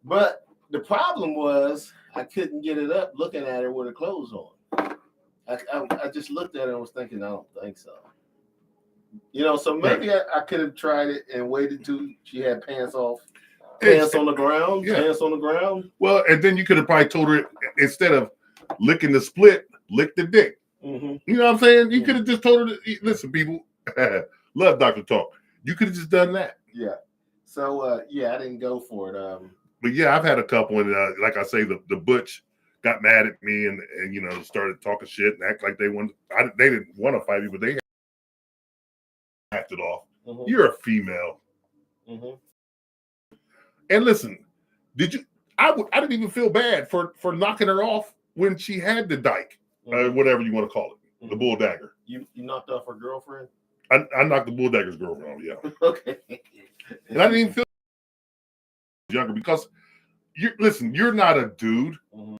But the problem was I couldn't get it up looking at her with her clothes on. I just looked at her and was thinking, I don't think so. You know, so maybe I could have tried it and waited till she had pants off. Pants on the ground. Yeah. Pants on the ground. Well, and then you could have probably told her, instead of licking the split, lick the dick. Mm-hmm. You know what I'm saying? You could have just told her, listen, people, Love Doctor talk. You could have just done that. Yeah. So, I didn't go for it. But yeah, I've had a couple, and like I say, the butch got mad at me and started talking shit and act like they wanted. They didn't want to fight me, but they acted off. Mm-hmm. You're a female. Mm-hmm. And listen, I didn't even feel bad for knocking her off when she had the dyke, whatever you want to call it, the bull dagger. You knocked off her girlfriend? I knocked the bull dagger's girlfriend off, yeah. Okay. And I didn't even feel younger because you're not a dude. Mhm.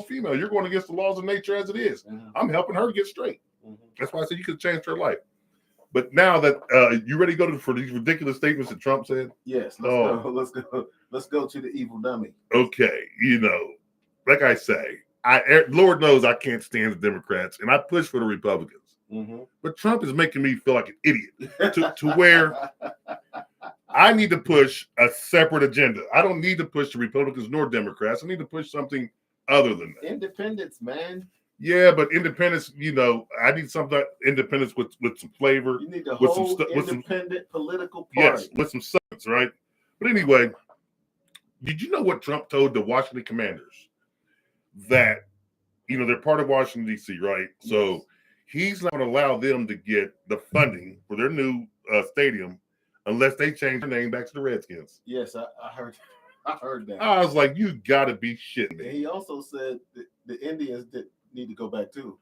Female, you're going against the laws of nature as it is. Mhm. I'm helping her get straight. Mhm. That's why I said you could change her life. But now that you ready to go for these ridiculous statements that Trump said? Yes, let's go to the evil dummy. Okay, like I say, Lord knows I can't stand the Democrats, and I push for the Republicans. Mhm. But Trump is making me feel like an idiot to where I need to push a separate agenda. I don't need to push the Republicans nor Democrats. I need to push something other than that. Independence, man. Yeah, but independence, I need something independence with some flavor. You need to with hold some independent political party. Yes, with some substance, right? But anyway, did you know what Trump told the Washington Commanders? That, they're part of Washington, D.C., right? Yes. So he's not going to allow them to get the funding for their new stadium unless they change their name back to the Redskins. Yes, I heard that. I was like, you got to be shitting me. And he also said that the Indians need to go back too.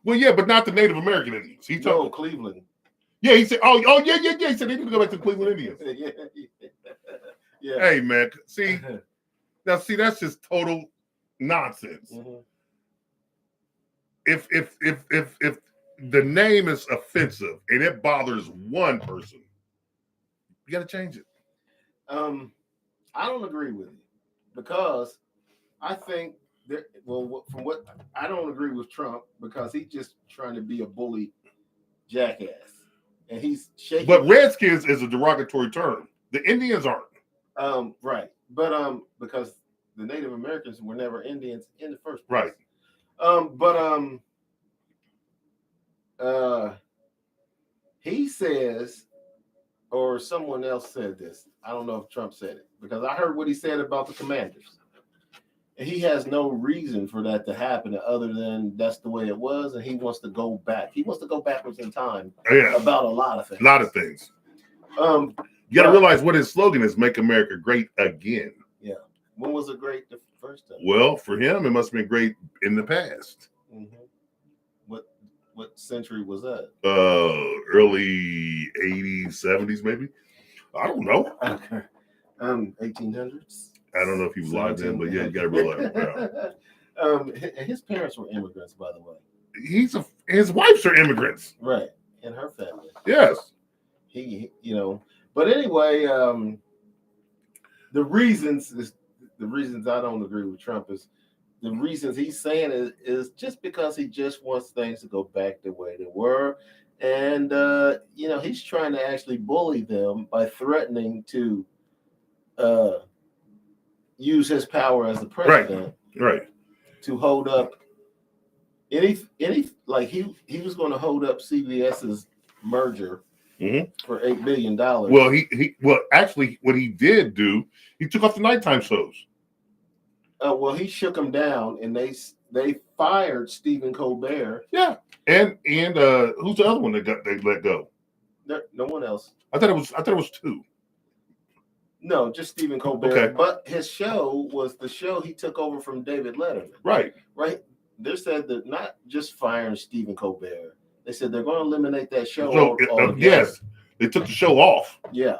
Well, yeah, but not the Native American Indians. He told Cleveland. Yeah, he said, oh, yeah. He said they need to go back to the Cleveland Indians. Yeah. Hey, man, see, that's just total nonsense. Mhm. If the name is offensive and it bothers one person, you got to change it. I don't agree with you because I think I don't agree with Trump because he's just trying to be a bully jackass, and he's shaking. But Redskins is a derogatory term. The Indians aren't. Right, but because the Native Americans were never Indians in the first place. Right. He says, or someone else said this. I don't know if Trump said it because I heard what he said about the Commanders. And he has no reason for that to happen other than that's the way it was, and he wants to go back. He wants to go backwards in time about a lot of things. A lot of things. You got to realize what his slogan is: "Make America Great Again." Yeah. When was it great the first time? Well, for him, it must have been great in the past. Mm-hmm. What century was that? Early 80s, 70s, maybe. I don't know. Okay. 1800s. I don't know if he was alive then, but yeah, you got to realize. His parents were immigrants, by the way. His wives are immigrants, right? And her family. Yes. But anyway, the reasons I don't agree with Trump is the reasons he's saying is just because he just wants things to go back the way they were, and he's trying to actually bully them by threatening to use his power as the president, right, to hold up any like he was going to hold up CBS's merger for $8 billion. Well, actually, what he did do, he took off the nighttime shows. He shook him down, and they fired Stephen Colbert. Yeah, and who's the other one they let go? No one else. I thought it was two. No, just Stephen Colbert. Okay. But his show was the show he took over from David Letterman. Right. They said that not just firing Stephen Colbert. They said they're going to eliminate that show. Yes, they took the show off. Yeah.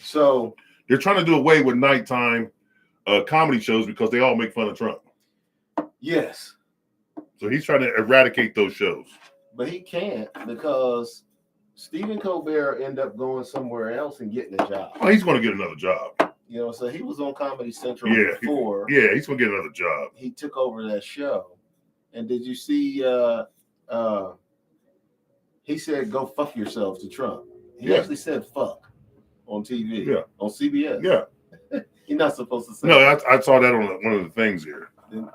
So they're trying to do away with nighttime comedy shows because they all make fun of Trump. Yes. So he's trying to eradicate those shows. But he can't because Stephen Colbert ended up going somewhere else and getting a job. Oh, he's going to get another job. So he was on Comedy Central before. He's going to get another job. He took over that show. And did you see he said, "Go fuck yourself" to Trump. He actually said "fuck" on TV. Yeah. On CBS. Yeah. You're not supposed to say No, I saw that on one of the things here. The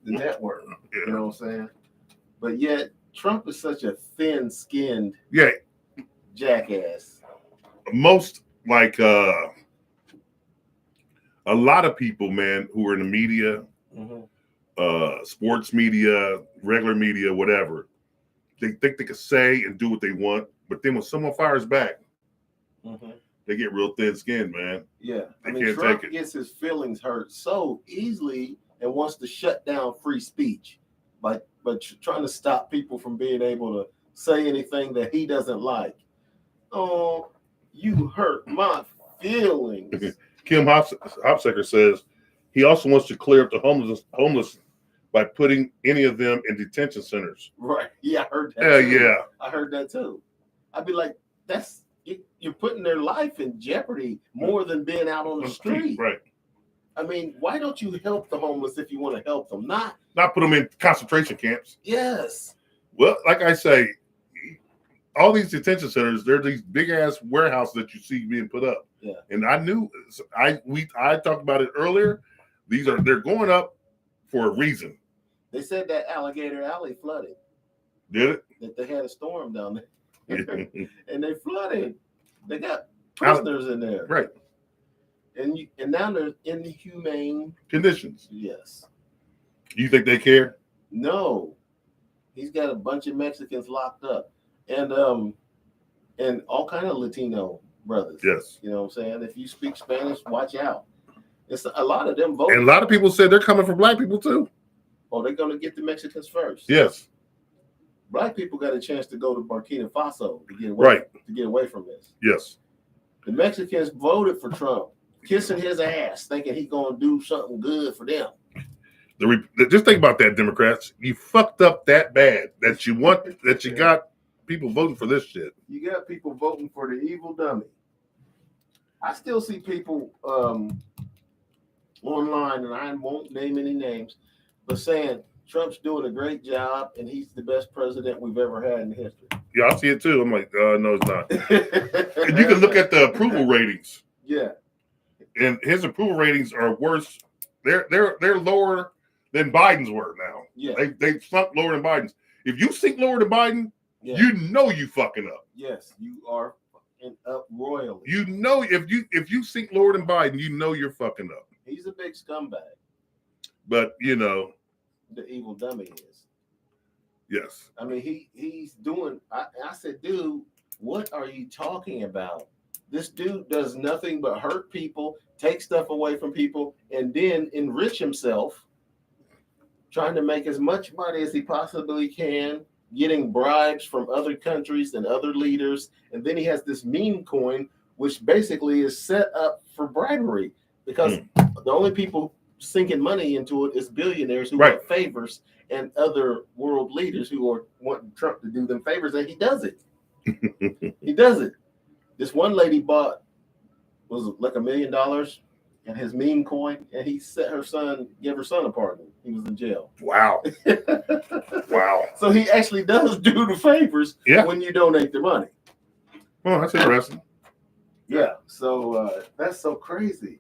network. Yeah. You know what I'm saying? But yet Trump is such a thin-skinned jackass. Most a lot of people, man, who are in the media, sports media, regular media, whatever, they think they can say and do what they want, but then when someone fires back, they get real thin-skinned, man. Yeah, Trump gets his feelings hurt so easily and wants to shut down free speech, but trying to stop people from being able to say anything that he doesn't like. Oh, you hurt my feelings. Kim Hopsecker says he also wants to clear up the homeless by putting any of them in detention centers. Right. Yeah, I heard that. Yeah. I heard that too. I'd be like, you're putting their life in jeopardy more than being out on the street. Right. I mean, why don't you help the homeless if you want to help them? Not put them in concentration camps. Yes. Well, like I say, all these detention centers, they're these big ass warehouses that you see being put up. Yeah. And I knew I talked about it earlier. They're going up for a reason. They said that Alligator Alley flooded. Did it? That they had a storm down there. And they flooded. They got prisoners in there. Right. And now they're in inhumane conditions. Yes. You think they care? No. He's got a bunch of Mexicans locked up. And all kind of Latino brothers. Yes. You know what I'm saying? If you speak Spanish, watch out. It's a lot of them vote. And a lot of people said they're coming for black people too. Oh, they're going to get the Mexicans first. Yes. Black people got a chance to go to Burkina Faso to get away from this. Yes. The Mexicans voted for Trump, kissing his ass, thinking he's going to do something good for them. Just think about that, Democrats. You fucked up that bad that you got people voting for this shit. You got people voting for the evil dummy. I still see people online, and I won't name any names, but saying Trump's doing a great job and he's the best president we've ever had in history. Yeah, I see it too. I'm like, no, it's not. And you can look at the approval ratings. Yeah. And his approval ratings are worse. They're lower than Biden's were now. Yeah. They sunk lower than Biden's. If you sink lower than Biden, you know you fucking up. Yes, you are fucking up royally. You know if you sink lower than Biden, you know you're fucking up. He's a big scumbag. But the evil dummy is. Yes. I mean, he's doing. I said, dude, what are you talking about? This dude does nothing but hurt people, take stuff away from people, and then enrich himself, trying to make as much money as he possibly can, getting bribes from other countries and other leaders. And then he has this meme coin, which basically is set up for bribery because the only people sinking money into it is billionaires who want favors and other world leaders who are wanting Trump to do them favors, and he does it. He does it. This one lady bought was like $1 million and his meme coin, and he gave her son a pardon. He was in jail. Wow. Wow. So he actually does do the favors when you donate the money. Well, that's interesting. Yeah. So that's so crazy.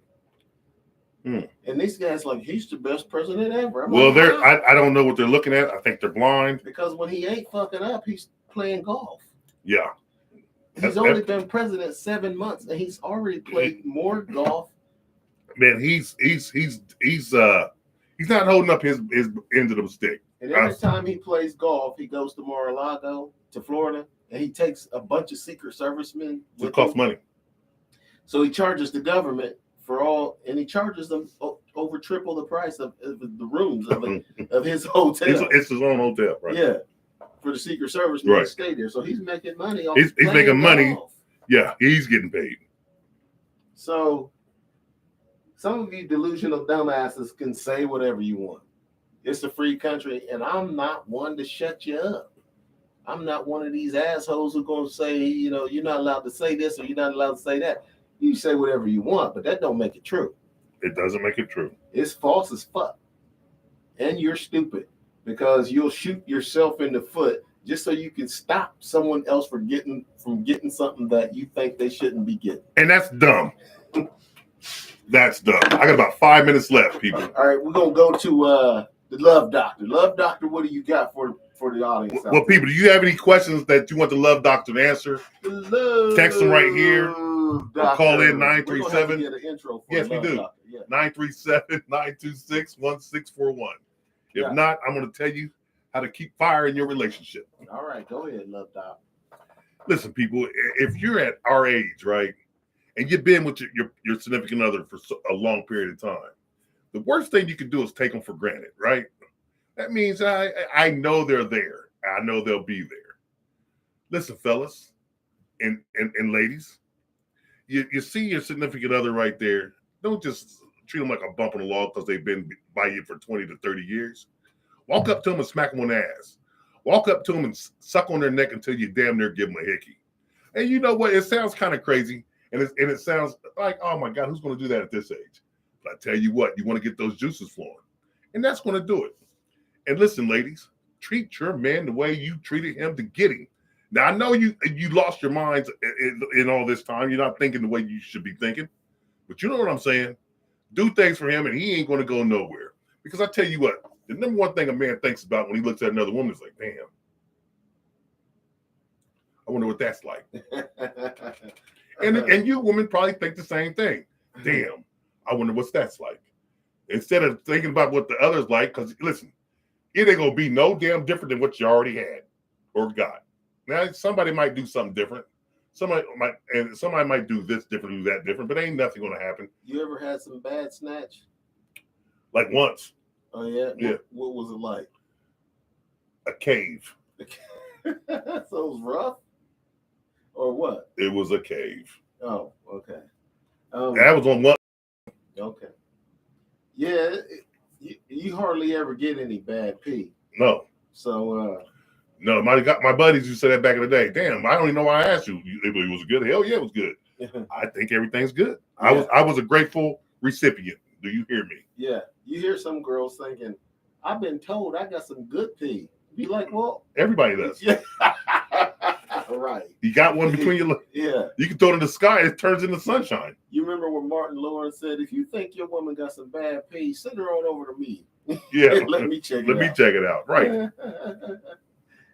And these guys like he's the best president ever. I don't know what they're looking at. I think they're blind. Because when he ain't fucking up, he's playing golf. Yeah. He's only been president 7 months, and he's already played more golf. Man, he's not holding up his end of the stick. And every time he plays golf, he goes to Mar-a-Lago, to Florida, and he takes a bunch of Secret Servicemen. It costs money. So he charges the government for all, and he charges them over triple the price of the rooms of his hotel. It's his own hotel, right? Yeah, for the Secret Service to stay there. So he's making money off. He's making money. Golf. Yeah, he's getting paid. So some of you delusional dumbasses can say whatever you want. It's a free country, and I'm not one to shut you up. I'm not one of these assholes who are going to say, you're not allowed to say this or you're not allowed to say that. You say whatever you want, but that don't make it true. It doesn't make it true. It's false as fuck. And you're stupid because you'll shoot yourself in the foot just so you can stop someone else from getting something that you think they shouldn't be getting. And that's dumb. That's dumb. I got about 5 minutes left, people. All right, we're going to go to the Love Doctor. Love Doctor, what do you got for the audience? Well, people, do you have any questions that you want the Love Doctor to answer? Text them right here. Or call in 937. Yes, we do. 937-926-1641. If not, I'm going to tell you how to keep fire in your relationship. All right, go ahead, Love Doctor. Listen, people, if you're at our age, right, and you've been with your significant other for a long period of time, the worst thing you can do is take them for granted, right? That means I know they're there. I know they'll be there. Listen, fellas and ladies, you see your significant other right there. Don't just treat them like a bump on the log because they've been by you for 20 to 30 years. Walk up to them and smack them on the ass. Walk up to them and suck on their neck until you damn near give them a hickey. And you know what? It sounds kind of crazy, and it sounds like, oh my God, who's going to do that at this age? But I tell you what, you want to get those juices flowing, and that's going to do it. And listen, ladies, treat your man the way you treated him to get him. Now, I know you lost your minds in all this time. You're not thinking the way you should be thinking, but you know what I'm saying? Do things for him, and he ain't going to go nowhere. Because I tell you what, the number one thing a man thinks about when he looks at another woman is like, damn, I wonder what that's like. And you women probably think the same thing. Damn, I wonder what that's like. Instead of thinking about what the other's like, because listen, it ain't going to be no damn different than what you already had or got. Now, somebody might do something different. Somebody might do this different, do that different, but ain't nothing going to happen. You ever had some bad snatch? Like once. Oh, yeah? Yeah. What was it like? A cave. So it was rough? Or what? It was a cave. Oh, okay. That was on one. Okay. Yeah, you hardly ever get any bad pee. No. So, no, my buddies who said that back in the day. Damn, I don't even know why I asked you. It was good. Hell yeah, it was good. I think everything's good. Yeah. I was a grateful recipient. Do you hear me? Yeah. You hear some girls thinking, I've been told I got some good pee. Be like, well, Everybody does. yeah. Right. You got one between your legs. Yeah. You can throw it in the sky, it turns into sunshine. You remember when Martin Lawrence said, if you think your woman got some bad pee, send her on over to me. Yeah. Let me check Let me check it out. Right.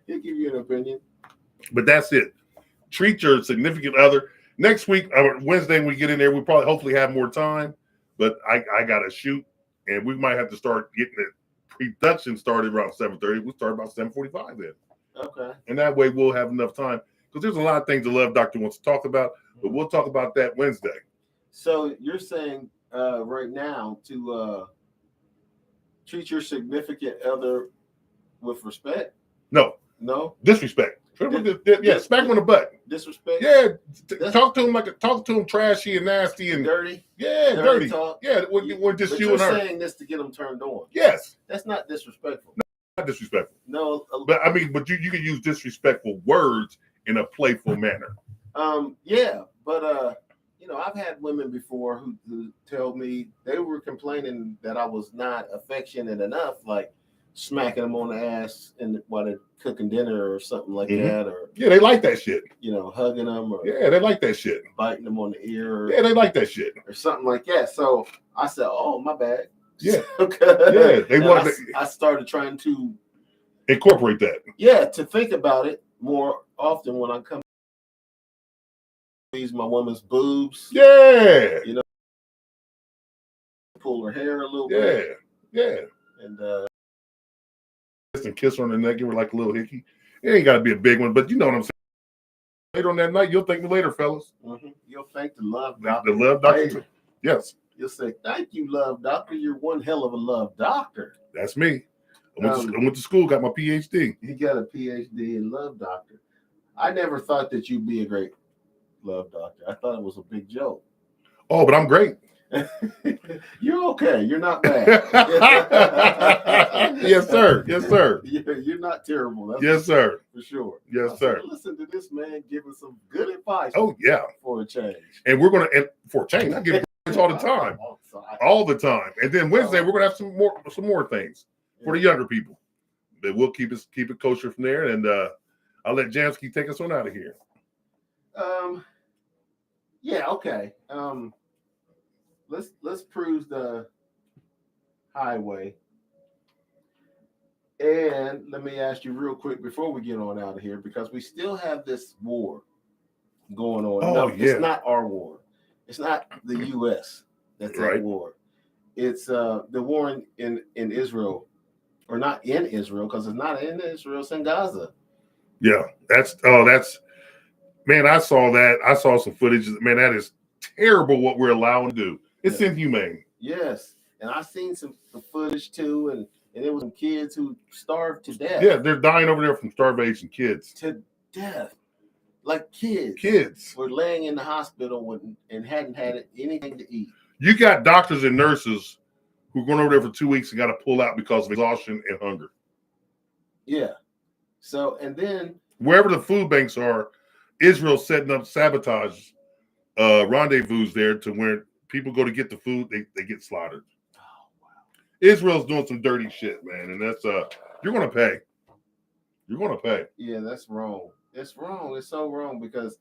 He'll give you an opinion. But that's it. Treat your significant other. Next week, Wednesday, when we get in there, we'll probably hopefully have more time. But I got to shoot, and we might have to start getting the production started around 7:30. We'll start about 7:45 then. Okay. And that way we'll have enough time. Because there's a lot of things the Love Doctor wants to talk about, but we'll talk about that Wednesday. So you're saying right now to treat your significant other with respect? No. Disrespect. Yeah, smack him on the butt. Disrespect? Yeah, talk to him trashy and nasty and dirty. Yeah, dirty. Talk. Yeah, when just but you you're and her. saying this to get them turned on. Yes. That's not disrespectful. Not disrespectful. No. But I mean, but you can use disrespectful words in a playful manner. Yeah, but I've had women before who tell me they were complaining that I was not affectionate enough, like smacking them on the ass and while they're cooking dinner or something like that, or yeah, they like that shit. Hugging them, or yeah, they like that shit. Biting them on the ear. Yeah, they like that shit, or something like that. So I said, "Oh, my bad." Yeah, yeah. They wanted. I started trying to incorporate that. Yeah, to think about it more often when I come. Squeeze my woman's boobs. Yeah. Pull her hair a little bit. Yeah. And kiss her on the neck, give her like a little hickey. It ain't got to be a big one, but you know what I'm saying. Later on that night, you'll thank me later, fellas. Mm-hmm. You'll thank the Love Doctor. The Love Doctor. Yes. You'll say, thank you, Love Doctor. You're one hell of a love doctor. That's me. I went to school, got my PhD. You got a PhD in Love Doctor. I never thought that you'd be a great Love Doctor. I thought it was a big joke. Oh, but I'm great. You're okay. You're not bad. Yes, sir. Yes, sir. You're not terrible. That's yes, sir. For sure. Yes, sir. Listen to this man giving some good advice. Oh, yeah. For a change. And we're going to, for a change, I give advice all the time. All the time. And then Wednesday, we're going to have some more things for the younger people. But we'll keep it kosher from there. And I'll let Jamsky take us on out of here. Yeah, okay. Let's cruise the highway. And let me ask you real quick before we get on out of here, because we still have this war going on. Oh, no, yeah. It's not our war. It's not the U.S. that's at war. It's the war in Israel, or not in Israel, because it's not in Israel, it's in Gaza. Yeah, that's man, I saw that. I saw some footage. Man, that is terrible what we're allowing to do. It's inhumane. Yes. And I've seen some footage too, and it was some kids who starved to death. Yeah, they're dying over there from starvation, kids. To death. Like kids were laying in the hospital and hadn't had anything to eat. You got doctors and nurses who are going over there for 2 weeks and got to pull out because of exhaustion and hunger. Yeah. So, and then wherever the food banks are, Israel's setting up sabotage rendezvous there to where people go to get the food, they get slaughtered. Oh, wow. Israel's doing some dirty shit, man, and that's you're gonna pay. You're gonna pay. Yeah, that's wrong. It's wrong. It's so wrong because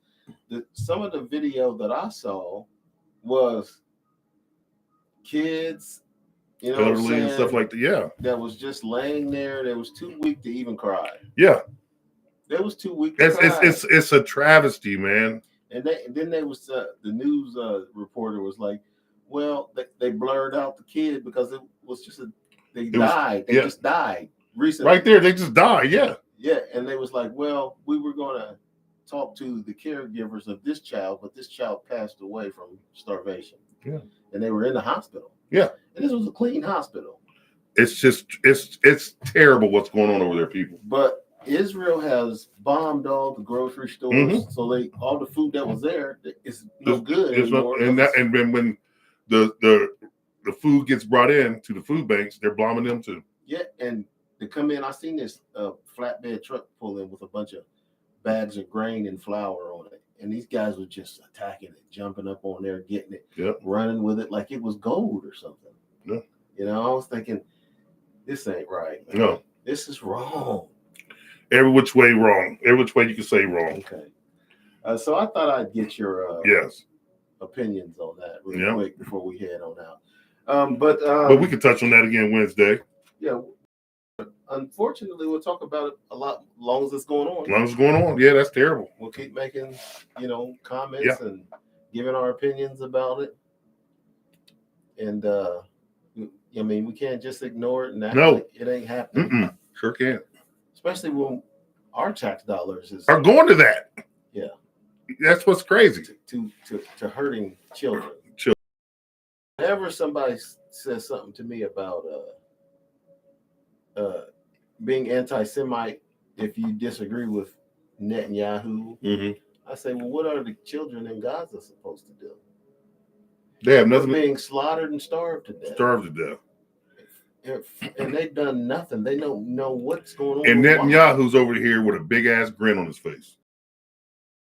some of the video that I saw was kids, you know, elderly and stuff like that. Yeah, that was just laying there. That was too weak to even cry. Yeah, that was too weak to cry. It's a travesty, man. And then they was the news reporter was like, well, they blurred out the kid because it was just they just died recently. Right there, they just died. Yeah. Yeah, and they was like, well, we were going to talk to the caregivers of this child, but this child passed away from starvation. Yeah. And they were in the hospital. Yeah. And this was a clean hospital. It's just, it's terrible what's going on over there, people. But Israel has bombed all the grocery stores, so all the food that was there is no good anymore. And then when the food gets brought in to the food banks, they're bombing them too. Yeah, and they come in. I seen this flatbed truck pull in with a bunch of bags of grain and flour on it, and these guys were just attacking it, jumping up on there, getting it, running with it like it was gold or something. Yeah. You know, I was thinking, this ain't right, man. No, this is wrong. Every which way wrong. Every which way you can say wrong. Okay. So I thought I'd get your opinions on that really quick before we head on out. But we can touch on that again Wednesday. Yeah. Unfortunately, we'll talk about it a lot long as it's going on. As long as it's going on. Yeah, that's terrible. We'll keep making, comments and giving our opinions about it. And I mean, we can't just ignore it and act like it ain't happening. Sure can't. Especially when our tax dollars are going to that. Yeah. That's what's crazy. To hurting children. Whenever somebody says something to me about being anti-Semite, if you disagree with Netanyahu, I say, well, what are the children in Gaza supposed to do? They have nothing. They're being slaughtered and starved to death. And they've done nothing. They don't know what's going on. And Netanyahu's over here with a big ass grin on his face.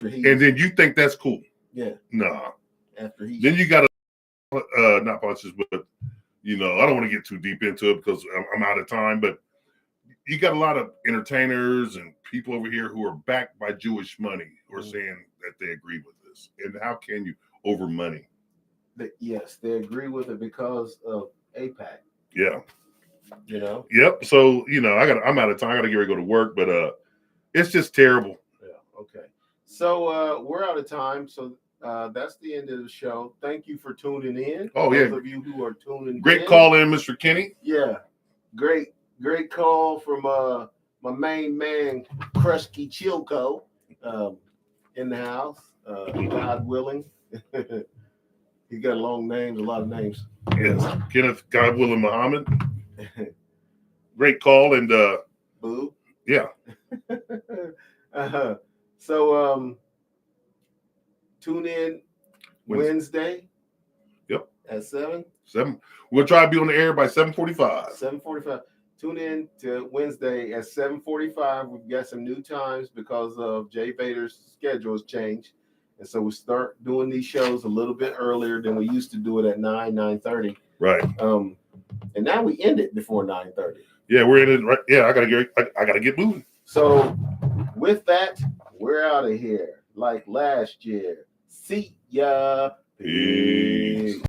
And then you think that's cool? Yeah. Nah. After then you got to not politics, but I don't want to get too deep into it because I'm out of time. But you got a lot of entertainers and people over here who are backed by Jewish money who are saying that they agree with this. And how can you over money? Yes, they agree with it because of AIPAC. Yeah. Yep. So I'm out of time. I got to get ready to go to work, but it's just terrible. Yeah. Okay. So we're out of time. So that's the end of the show. Thank you for tuning in. Oh, those of you who are tuning Great in. Call in, Mr. Kenny. Yeah. Great call from my main man, Krusky Chilko, in the house. God willing. He got long names, a lot of names. Yes. Kenneth God willing Muhammad. Great call and Boo. Yeah. So tune in Wednesday. Yep. At 7. We'll try to be on the air by 7:45. 7:45. Tune in to Wednesday at 7:45. We've got some new times because of Jay Vader's schedule has changed. And so we start doing these shows a little bit earlier than we used to do it at 9:30. Right. And now we end it before 9:30. Yeah, we're in it. Right. Yeah, I gotta get moving. So with that, we're out of here like last year. See ya. Peace.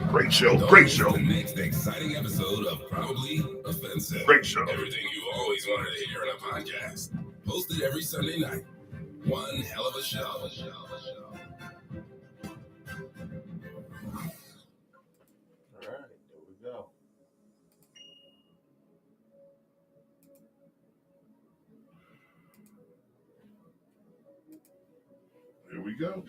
Great show. Great show. The next exciting episode of Probably Offensive. Great show. Everything you've always wanted to hear in a podcast. Posted every Sunday night. One hell of a show. All right, there we go. Here we go.